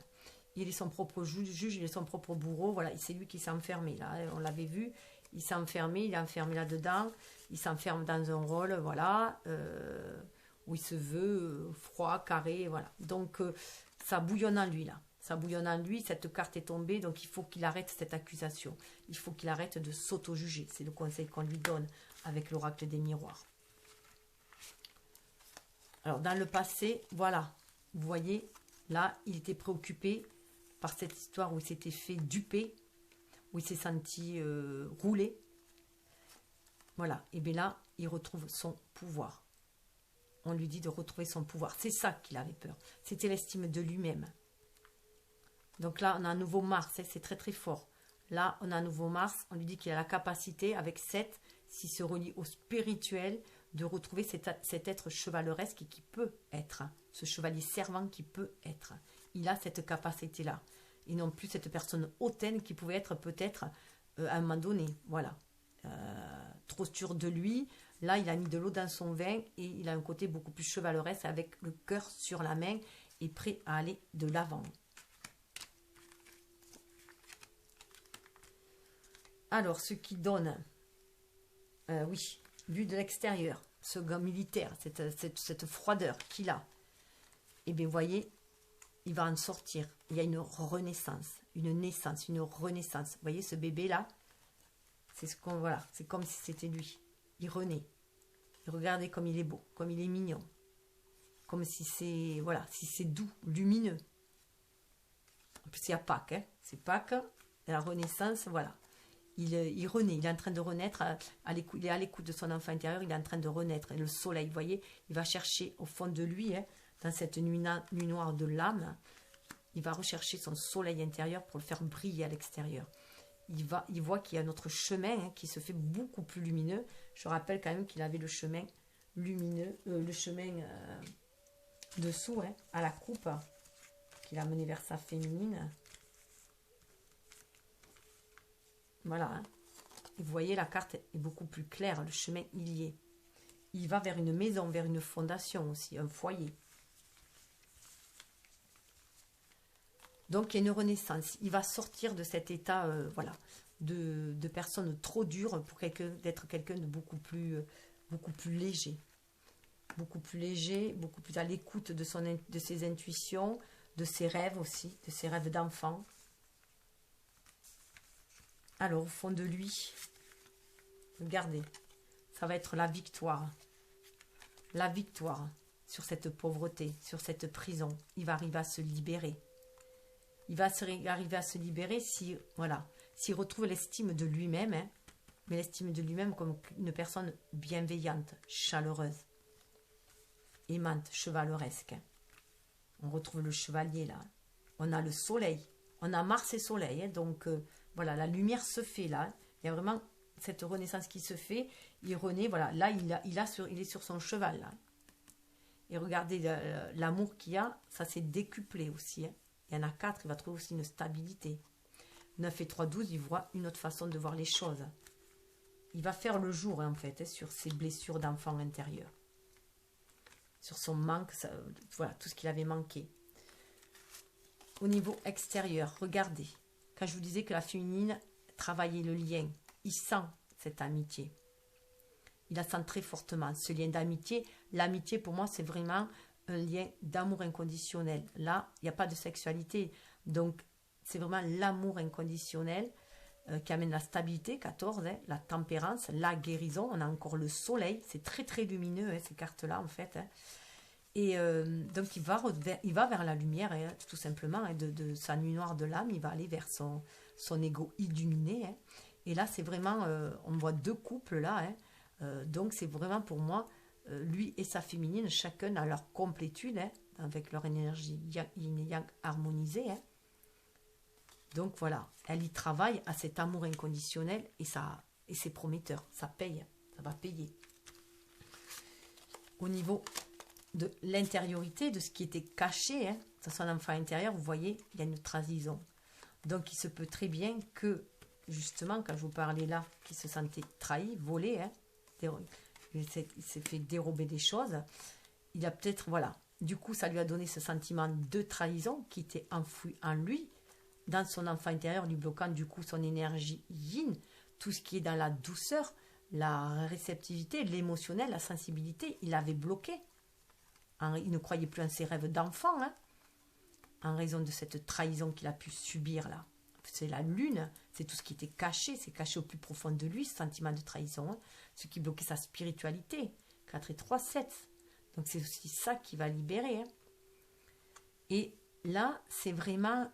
Il est son propre juge, il est son propre bourreau. Voilà, c'est lui qui s'est enfermé, là. On l'avait vu. Il s'est enfermé, il est enfermé là-dedans, il s'enferme dans un rôle, voilà, où il se veut froid, carré, voilà. Donc, ça bouillonne en lui, là. Ça bouillonne en lui, cette carte est tombée, donc il faut qu'il arrête cette accusation. Il faut qu'il arrête de s'auto-juger. C'est le conseil qu'on lui donne avec l'oracle des miroirs. Alors, dans le passé, voilà, vous voyez, là, il était préoccupé par cette histoire où il s'était fait duper, où il s'est senti roulé. Voilà. Et bien là, il retrouve son pouvoir. On lui dit de retrouver son pouvoir. C'est ça qu'il avait peur. C'était l'estime de lui-même. Donc là, on a un nouveau Mars. Hein, c'est très très fort. Là, on a un nouveau Mars. On lui dit qu'il a la capacité, avec 7, s'il se relie au spirituel, de retrouver cet être chevaleresque qui peut être. Hein, ce chevalier servant qui peut être. Il a cette capacité-là. Et non plus cette personne hautaine qui pouvait être peut-être à un moment donné. Voilà. Trop sûr de lui. Là, il a mis de l'eau dans son vin et il a un côté beaucoup plus chevaleresque avec le cœur sur la main et prêt à aller de l'avant. Alors, ce qui donne, oui, vu de l'extérieur, ce gars militaire, cette froideur qu'il a, et bien, vous voyez, il va en sortir. Il y a une renaissance, une naissance, une renaissance. Vous voyez ce bébé-là, c'est ce qu'on, voilà, c'est comme si c'était lui. Il renaît. Et regardez comme il est beau, comme il est mignon. Comme si c'est, voilà, si c'est doux, lumineux. En plus, il y a Pâques, hein. C'est Pâques, la renaissance, voilà. Il renaît, il est en train de renaître, il est à l'écoute de son enfant intérieur, il est en train de renaître. Et le soleil, vous voyez, il va chercher au fond de lui, hein, dans cette nuit noire de l'âme, il va rechercher son soleil intérieur pour le faire briller à l'extérieur. Il voit qu'il y a un autre chemin hein, qui se fait beaucoup plus lumineux. Je rappelle quand même qu'il avait le chemin lumineux, le chemin dessous, hein, à la coupe, qu'il a mené vers sa féminine. Voilà. Hein. Et vous voyez, la carte est beaucoup plus claire. Le chemin, il y est. Il va vers une maison, vers une fondation aussi, un foyer. Donc, il y a une renaissance. Il va sortir de cet état, voilà, de personne trop dure pour d'être quelqu'un de beaucoup plus léger. Beaucoup plus léger, beaucoup plus à l'écoute de ses intuitions, de ses rêves aussi, de ses rêves d'enfant. Alors, au fond de lui, regardez, ça va être la victoire. La victoire sur cette pauvreté, sur cette prison. Il va arriver à se libérer. Il va arriver à se libérer si, voilà, s'il retrouve l'estime de lui-même, hein, mais l'estime de lui-même comme une personne bienveillante, chaleureuse, aimante, chevaleresque. On retrouve le chevalier là. On a le soleil. On a Mars et soleil. Hein, donc, voilà, la lumière se fait là. Il y a vraiment cette renaissance qui se fait. Il renaît, voilà. Là, il est sur son cheval là. Et regardez l'amour qu'il y a. Ça s'est décuplé aussi. Hein. Il y en a 4. Il va trouver aussi une stabilité. 9 et 3, 12. Il voit une autre façon de voir les choses. Il va faire le jour, hein, en fait, hein, sur ses blessures d'enfant intérieur. Sur son manque, ça, voilà, tout ce qu'il avait manqué. Au niveau extérieur, regardez. Quand je vous disais que la féminine travaillait le lien, il sent cette amitié. Il la sent très fortement, ce lien d'amitié. L'amitié, pour moi, c'est vraiment un lien d'amour inconditionnel. Là, il n'y a pas de sexualité. Donc, c'est vraiment l'amour inconditionnel qui amène la stabilité, 14, hein, la tempérance, la guérison. On a encore le soleil. C'est très, très lumineux, hein, ces cartes-là, en fait. Hein. Et donc, il va vers la lumière, hein, tout simplement, hein, de sa nuit noire de l'âme. Il va aller vers son ego illuminé. Hein. Et là, c'est vraiment, on voit 2 couples, là. Hein. Donc, c'est vraiment, pour moi, lui et sa féminine, chacun à leur complétude, hein, avec leur énergie yin et yang harmonisée. Hein. Donc, voilà, elle y travaille à cet amour inconditionnel et c'est prometteur. Ça paye, ça va payer. Au niveau de l'intériorité, de ce qui était caché, hein, dans son enfant intérieur, vous voyez, il y a une trahison. Donc, il se peut très bien que, justement, quand je vous parlais là, qu'il se sentait trahi, volé, hein, il s'est fait dérober des choses, il a peut-être, voilà, du coup, ça lui a donné ce sentiment de trahison qui était enfoui en lui, dans son enfant intérieur, lui bloquant du coup son énergie yin, tout ce qui est dans la douceur, la réceptivité, l'émotionnel, la sensibilité, il avait bloqué. Il ne croyait plus en ses rêves d'enfant, hein, en raison de cette trahison qu'il a pu subir là. C'est la lune, c'est tout ce qui était caché, c'est caché au plus profond de lui, ce sentiment de trahison, hein, ce qui bloquait sa spiritualité. 4 et 3, 7. Donc c'est aussi ça qui va libérer. Hein. Et là, c'est vraiment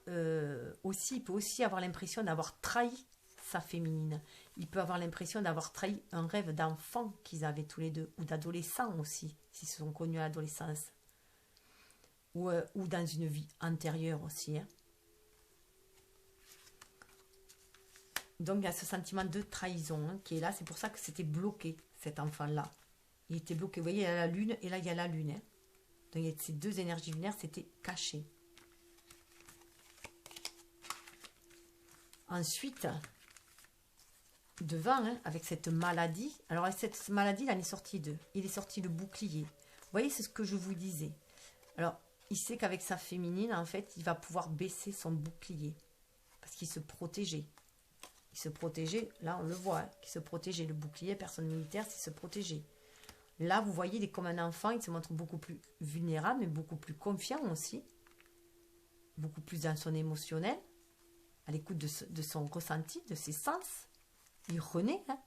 aussi, il peut aussi avoir l'impression d'avoir trahi sa féminine. Il peut avoir l'impression d'avoir trahi un rêve d'enfant qu'ils avaient tous les deux, ou d'adolescent aussi, s'ils se sont connus à l'adolescence, ou dans une vie antérieure aussi. Hein. Donc, il y a ce sentiment de trahison hein, qui est là. C'est pour ça que c'était bloqué, cet enfant-là. Il était bloqué. Vous voyez, il y a la lune, et là, il y a la lune. Hein. Donc, il y a ces 2 énergies lunaires, c'était caché. Ensuite, devant, hein, avec cette maladie, alors cette maladie, il en est sorti 2. Il est sorti le bouclier. Vous voyez, c'est ce que je vous disais. Alors, il sait qu'avec sa féminine, en fait, il va pouvoir baisser son bouclier. Parce qu'il se protégeait. Il se protégeait, là on le voit, hein, qu'il se protégeait. Le bouclier, personne militaire, c'est se protéger. Là, vous voyez, il est comme un enfant, il se montre beaucoup plus vulnérable, mais beaucoup plus confiant aussi. Beaucoup plus dans son émotionnel, à l'écoute de son ressenti, de ses sens. Il renaît. Hein.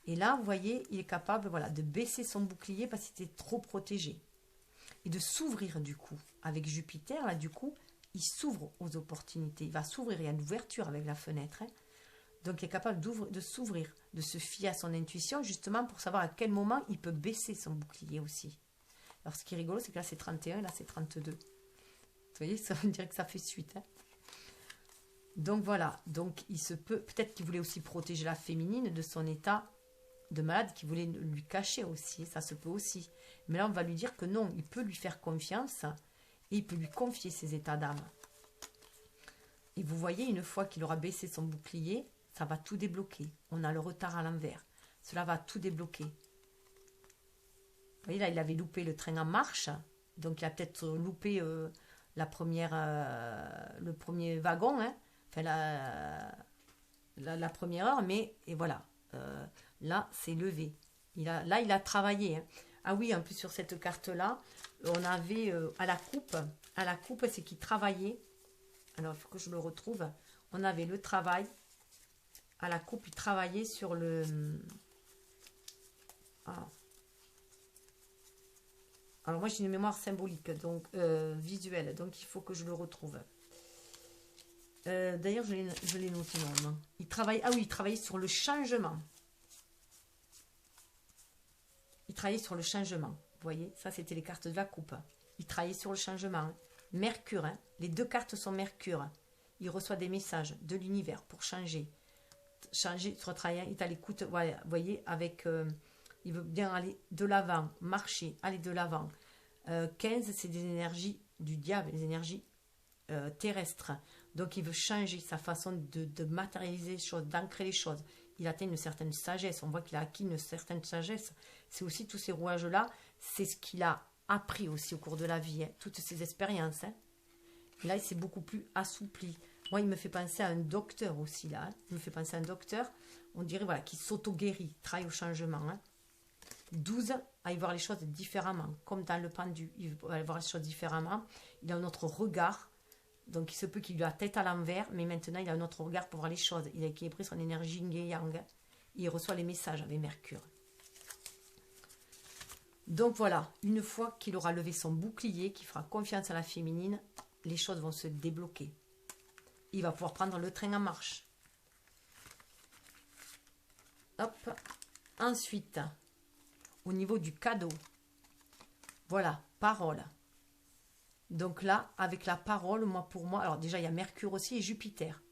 Et là, vous voyez, il est capable voilà, de baisser son bouclier parce qu'il était trop protégé. Et de s'ouvrir du coup. Avec Jupiter, là, du coup, il s'ouvre aux opportunités. Il va s'ouvrir, il y a une ouverture avec la fenêtre. Hein. Donc, il est capable de s'ouvrir, de se fier à son intuition, justement pour savoir à quel moment il peut baisser son bouclier aussi. Alors, ce qui est rigolo, c'est que là, c'est 31 et là, c'est 32. Vous voyez, ça veut dire que ça fait suite. Hein. Donc, voilà. Donc, il se peut... Peut-être qu'il voulait aussi protéger la féminine de son état de malade, qu'il voulait lui cacher aussi. Ça se peut aussi. Mais là, on va lui dire que non, il peut lui faire confiance et il peut lui confier ses états d'âme. Et vous voyez, une fois qu'il aura baissé son bouclier, ça va tout débloquer. On a le retard à l'envers. Cela va tout débloquer. Vous voyez, là, il avait loupé le train en marche. Donc, il a peut-être loupé la première, le premier wagon. Hein. Enfin, la première heure. Mais, et voilà. Là, c'est levé. Il a travaillé. Hein. Ah oui, en plus, sur cette carte-là, on avait à la coupe. À la coupe, c'est qu'il travaillait. Alors, il faut que je le retrouve. On avait le travail. À la coupe, il travaillait sur le... Alors, moi, j'ai une mémoire symbolique, donc visuelle. Donc, il faut que je le retrouve. D'ailleurs, je l'ai noté normalement. Il travaille... Ah oui, il travaillait sur le changement. Il travaillait sur le changement. Vous voyez, ça, c'était les cartes de la coupe. Il travaillait sur le changement. Mercure, hein. Les deux cartes sont Mercure. Il reçoit des messages de l'univers pour changer. Changer, sur travail, il est à l'écoute. Voilà, vous voyez, avec... il veut bien aller de l'avant, marcher, aller de l'avant. 15, c'est des énergies du diable, des énergies terrestres. Donc, il veut changer sa façon de matérialiser les choses, d'ancrer les choses. Il atteint une certaine sagesse. On voit qu'il a acquis une certaine sagesse. C'est aussi tous ces rouages-là, c'est ce qu'il a appris aussi au cours de la vie, hein, toutes ces expériences. Hein. Et là, il s'est beaucoup plus assoupli. Moi, il me fait penser à un docteur aussi, là. Hein. Il me fait penser à un docteur, on dirait, voilà, qui s'auto-guérit, travaille au changement. Hein. 12, à y voir les choses différemment, comme dans le pendu. Il va voir les choses différemment. Il a un autre regard. Donc, il se peut qu'il ait la tête à l'envers, mais maintenant, il a un autre regard pour voir les choses. Il a équilibré son énergie yin et yang. Il reçoit les messages avec Mercure. Donc, voilà. Une fois qu'il aura levé son bouclier, qu'il fera confiance à la féminine, les choses vont se débloquer. Il va pouvoir prendre le train en marche. Hop. Ensuite, au niveau du cadeau, voilà, parole. Donc là, avec la parole, pour moi, alors déjà, il y a Mercure aussi et Jupiter.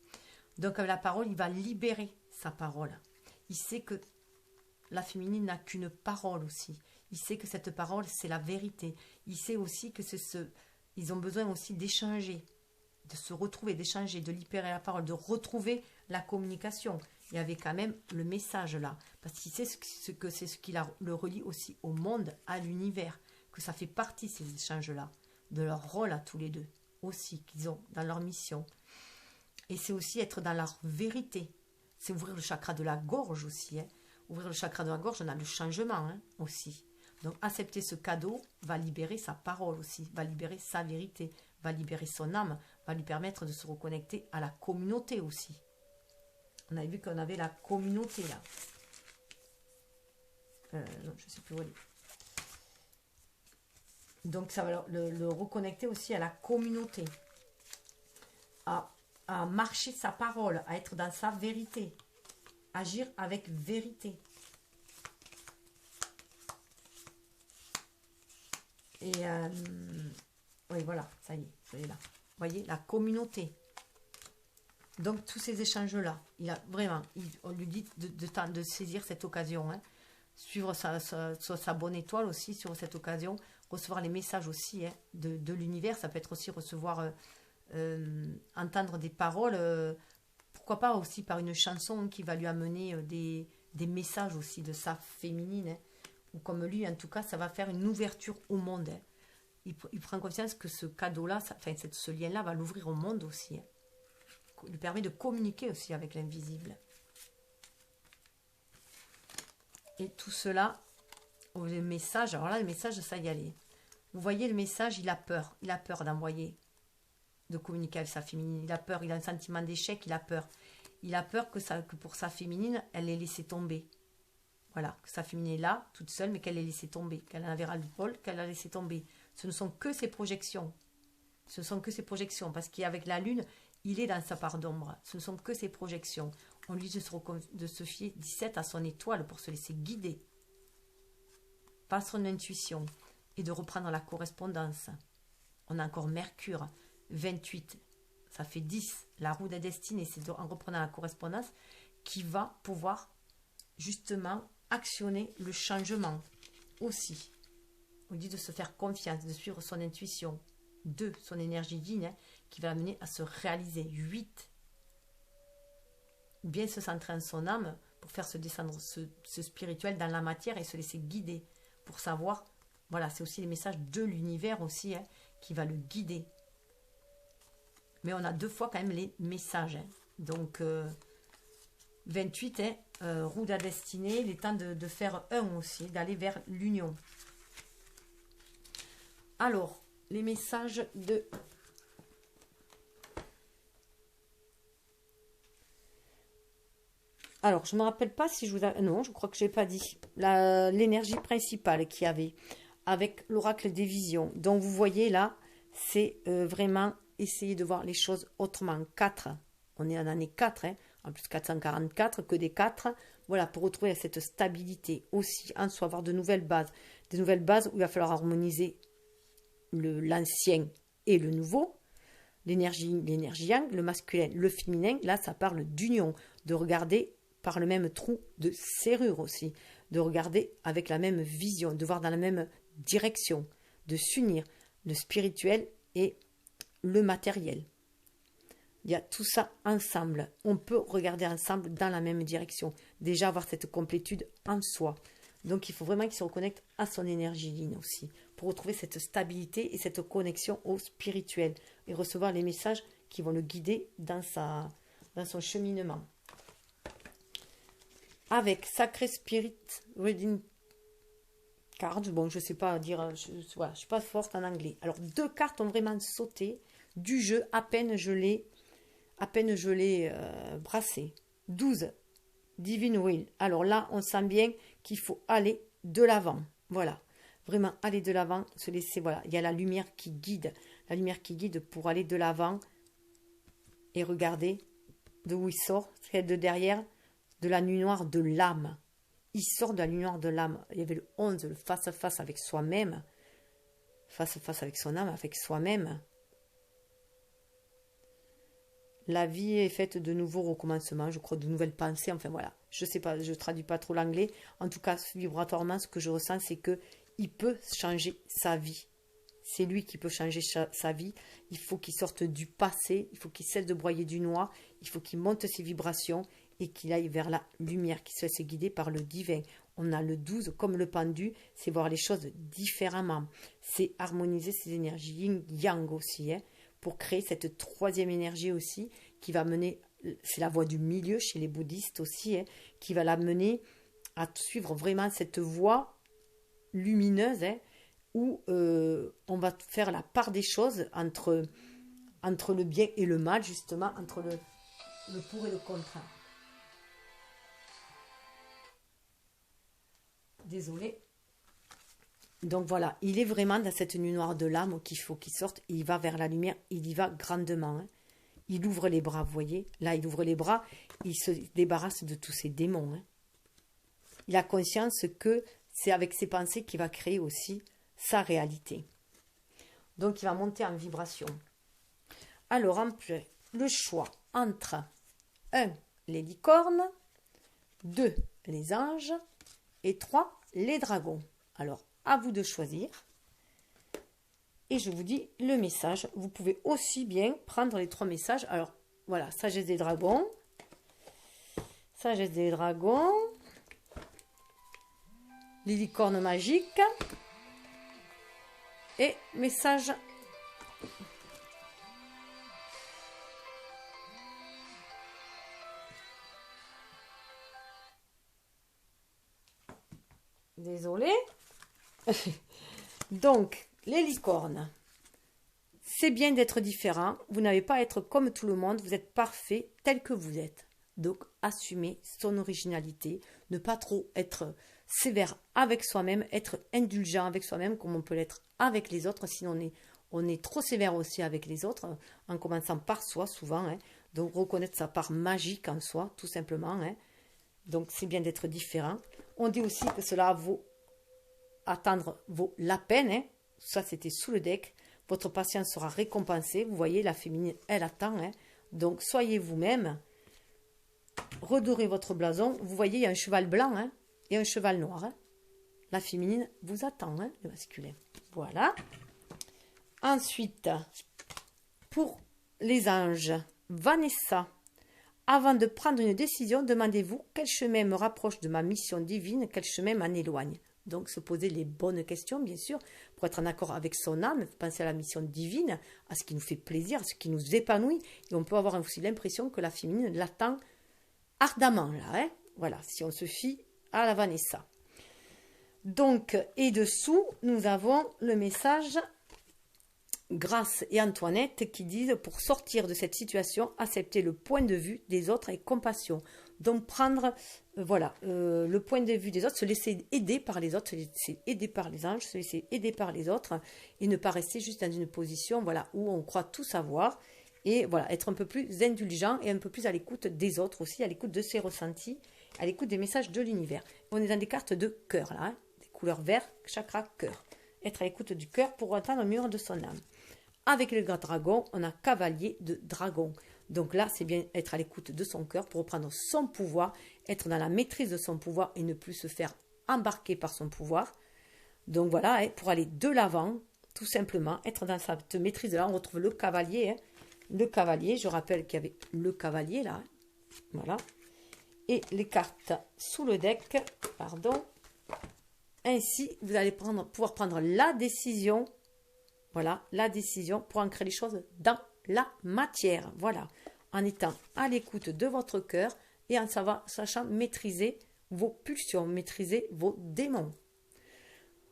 Donc avec la parole, il va libérer sa parole. Il sait que la féminine n'a qu'une parole aussi. Il sait que cette parole, c'est la vérité. Il sait aussi que ils ont besoin aussi d'échanger, de se retrouver, d'échanger, de libérer la parole, de retrouver la communication. Il y avait quand même le message là, parce qu'il sait que c'est ce qui le relie aussi au monde, à l'univers, que ça fait partie ces échanges-là, de leur rôle à tous les deux, aussi, qu'ils ont dans leur mission. Et c'est aussi être dans leur vérité. C'est ouvrir le chakra de la gorge aussi. Hein. Ouvrir le chakra de la gorge, on a le changement hein, aussi. Donc accepter ce cadeau va libérer sa parole aussi, va libérer sa vérité, va libérer son âme, va lui permettre de se reconnecter à la communauté aussi. On avait vu qu'on avait la communauté là. Non, je ne sais plus où elle est. Donc ça va le reconnecter aussi à la communauté. À marcher sa parole, à être dans sa vérité. Agir avec vérité. Et oui, voilà, ça y est, vous voyez là. Vous voyez, la communauté. Donc, tous ces échanges-là, il a vraiment, on lui dit de saisir cette occasion. Hein. Suivre sa bonne étoile aussi sur cette occasion. Recevoir les messages aussi hein, de l'univers. Ça peut être aussi recevoir, entendre des paroles. Pourquoi pas aussi par une chanson qui va lui amener des messages aussi de sa féminine. Hein. Ou comme lui, en tout cas, ça va faire une ouverture au monde. Hein. Il prend conscience que ce cadeau-là, ce lien-là va l'ouvrir au monde aussi. Hein. Il lui permet de communiquer aussi avec l'invisible. Et tout cela, le message, alors là, le message, ça y allait. Vous voyez, le message, il a peur. Il a peur d'envoyer, de communiquer avec sa féminine. Il a peur, il a un sentiment d'échec, il a peur. Il a peur que pour sa féminine, elle l'ait laissé tomber. Voilà, que sa féminine est là, toute seule, mais qu'elle l'ait laissé tomber. Qu'elle en avait ras le bol, qu'elle l'a laissé tomber. Ce ne sont que ses projections. Ce ne sont que ses projections, parce qu'avec la lune, il est dans sa part d'ombre. Ce ne sont que ses projections. On lui dit de se fier 17 à son étoile pour se laisser guider par son intuition et de reprendre la correspondance. On a encore Mercure, 28, ça fait 10. La roue de la destinée, c'est en reprenant la correspondance qui va pouvoir justement actionner le changement aussi. On dit de se faire confiance, de suivre son intuition. 2, son énergie yin, hein, qui va l'amener à se réaliser. 8, bien se centrer en son âme pour faire se descendre ce spirituel dans la matière et se laisser guider pour savoir, voilà, c'est aussi les messages de l'univers aussi hein, qui va le guider. Mais on a 2 fois quand même les messages. Hein. Donc, 28, hein, roue de la destinée, il est temps de faire un aussi, d'aller vers l'union. Alors, les messages de... Alors, je ne me rappelle pas si je vous... Non, je crois que je n'ai pas dit. L'énergie principale qu'il y avait avec l'oracle des visions. Donc, vous voyez là, c'est vraiment essayer de voir les choses autrement. 4, on est en année 4, hein, en plus 444, que des 4. Voilà, pour retrouver cette stabilité aussi en soi, avoir de nouvelles bases. Des nouvelles bases où il va falloir harmoniser l'ancien et le nouveau. L'énergie yang, le masculin, le féminin. Là, ça parle d'union, de regarder par le même trou de serrure aussi, de regarder avec la même vision, de voir dans la même direction, de s'unir, le spirituel et le matériel. Il y a tout ça ensemble. On peut regarder ensemble dans la même direction. Déjà avoir cette complétude en soi. Donc il faut vraiment qu'il se reconnecte à son énergie yin aussi, pour retrouver cette stabilité et cette connexion au spirituel et recevoir les messages qui vont le guider dans son cheminement. Avec Sacred Spirit Reading Cards, bon, je ne sais pas dire, je ne suis pas forte en anglais. Alors, 2 cartes ont vraiment sauté du jeu, à peine je l'ai brassé. 12, Divine Will. Alors là, on sent bien qu'il faut aller de l'avant. Voilà, vraiment aller de l'avant, se laisser, voilà, il y a la lumière qui guide pour aller de l'avant et regarder de où il sort, c'est de derrière, de la nuit noire de l'âme. Il sort de la nuit noire de l'âme. Il y avait le 11, le face-à-face avec soi-même, face-à-face avec son âme, avec soi-même. La vie est faite de nouveaux recommencements, je crois, de nouvelles pensées, enfin voilà. Je sais pas, je traduis pas trop l'anglais. En tout cas, vibratoirement, ce que je ressens, c'est que il peut changer sa vie. C'est lui qui peut changer sa vie. Il faut qu'il sorte du passé, il faut qu'il cesse de broyer du noir, il faut qu'il monte ses vibrations et qu'il aille vers la lumière, qu'il se laisse guider par le divin. On a le 12 comme le pendu, c'est voir les choses différemment. C'est harmoniser ses énergies yin-yang aussi, hein, pour créer cette 3e énergie aussi, qui va mener, c'est la voie du milieu chez les bouddhistes aussi, hein, qui va l'amener à suivre vraiment cette voie lumineuse, hein, où on va faire la part des choses entre le bien et le mal, justement, entre le pour et le contre. Désolée. Donc voilà, il est vraiment dans cette nuit noire de l'âme qu'il faut qu'il sorte. Il va vers la lumière, il y va grandement. Hein. Il ouvre les bras, vous voyez. Là, il ouvre les bras, il se débarrasse de tous ses démons. Hein. Il a conscience que c'est avec ses pensées qu'il va créer aussi sa réalité. Donc, il va monter en vibration. Alors, en plus, le choix entre 1, les licornes, 2, les anges, et 3, les dragons. Alors, à vous de choisir. Et je vous dis le message. Vous pouvez aussi bien prendre les 3 messages. Alors, voilà, sagesse des dragons. Sagesse des dragons. Les licornes magiques. Et message. Désolée. Donc, les licornes. C'est bien d'être différent. Vous n'avez pas à être comme tout le monde. Vous êtes parfait tel que vous êtes. Donc, assumez son originalité. Ne pas trop être sévère avec soi-même. Être indulgent avec soi-même comme on peut l'être avec les autres. Sinon, on est trop sévère aussi avec les autres. En commençant par soi, souvent. Hein. Donc, reconnaître sa part magique en soi, tout simplement. Hein. Donc, c'est bien d'être différent. On dit aussi que cela vaut la peine. Hein. Ça, c'était sous le deck. Votre patience sera récompensée. Vous voyez, la féminine, elle attend. Hein. Donc, soyez vous-même. Redorez votre blason. Vous voyez, il y a un cheval blanc hein, et un cheval noir. Hein. La féminine vous attend, hein, le masculin. Voilà. Ensuite, pour les anges, Vanessa. Avant de prendre une décision, demandez-vous quel chemin me rapproche de ma mission divine, quel chemin m'en éloigne. Donc, se poser les bonnes questions, bien sûr, pour être en accord avec son âme, penser à la mission divine, à ce qui nous fait plaisir, à ce qui nous épanouit. Et on peut avoir aussi l'impression que la féminine l'attend ardemment, là. Hein, voilà, si on se fie à la Vanessa. Donc, et dessous, nous avons le message Grâce et Antoinette qui disent pour sortir de cette situation, accepter le point de vue des autres avec compassion. Donc prendre le point de vue des autres, se laisser aider par les autres, se laisser aider par les anges, se laisser aider par les autres et ne pas rester juste dans une position où on croit tout savoir et être un peu plus indulgent et un peu plus à l'écoute des autres aussi, à l'écoute de ses ressentis, à l'écoute des messages de l'univers. On est dans des cartes de cœur là, hein, des couleurs vert, chakra, cœur. Être à l'écoute du cœur pour atteindre le mur de son âme. Avec le grand dragon, on a cavalier de dragon. Donc là, c'est bien être à l'écoute de son cœur pour reprendre son pouvoir, être dans la maîtrise de son pouvoir et ne plus se faire embarquer par son pouvoir. Donc voilà, pour aller de l'avant, tout simplement, être dans cette maîtrise-là. On retrouve le cavalier. Hein. Le cavalier, je rappelle qu'il y avait le cavalier là. Voilà. Et les cartes sous le deck, pardon. Ainsi, vous allez pouvoir prendre la décision. Voilà, la décision pour ancrer les choses dans la matière. Voilà, en étant à l'écoute de votre cœur et en sachant maîtriser vos pulsions, maîtriser vos démons.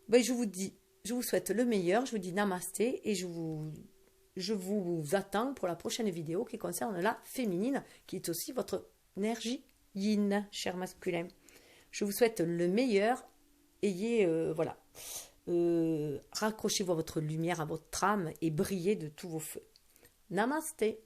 Ben, je vous souhaite le meilleur. Je vous dis namasté et je vous attends pour la prochaine vidéo qui concerne la féminine, qui est aussi votre énergie yin, cher masculin. Je vous souhaite le meilleur. Ayez, raccrochez-vous à votre lumière, à votre âme et brillez de tous vos feux. Namasté.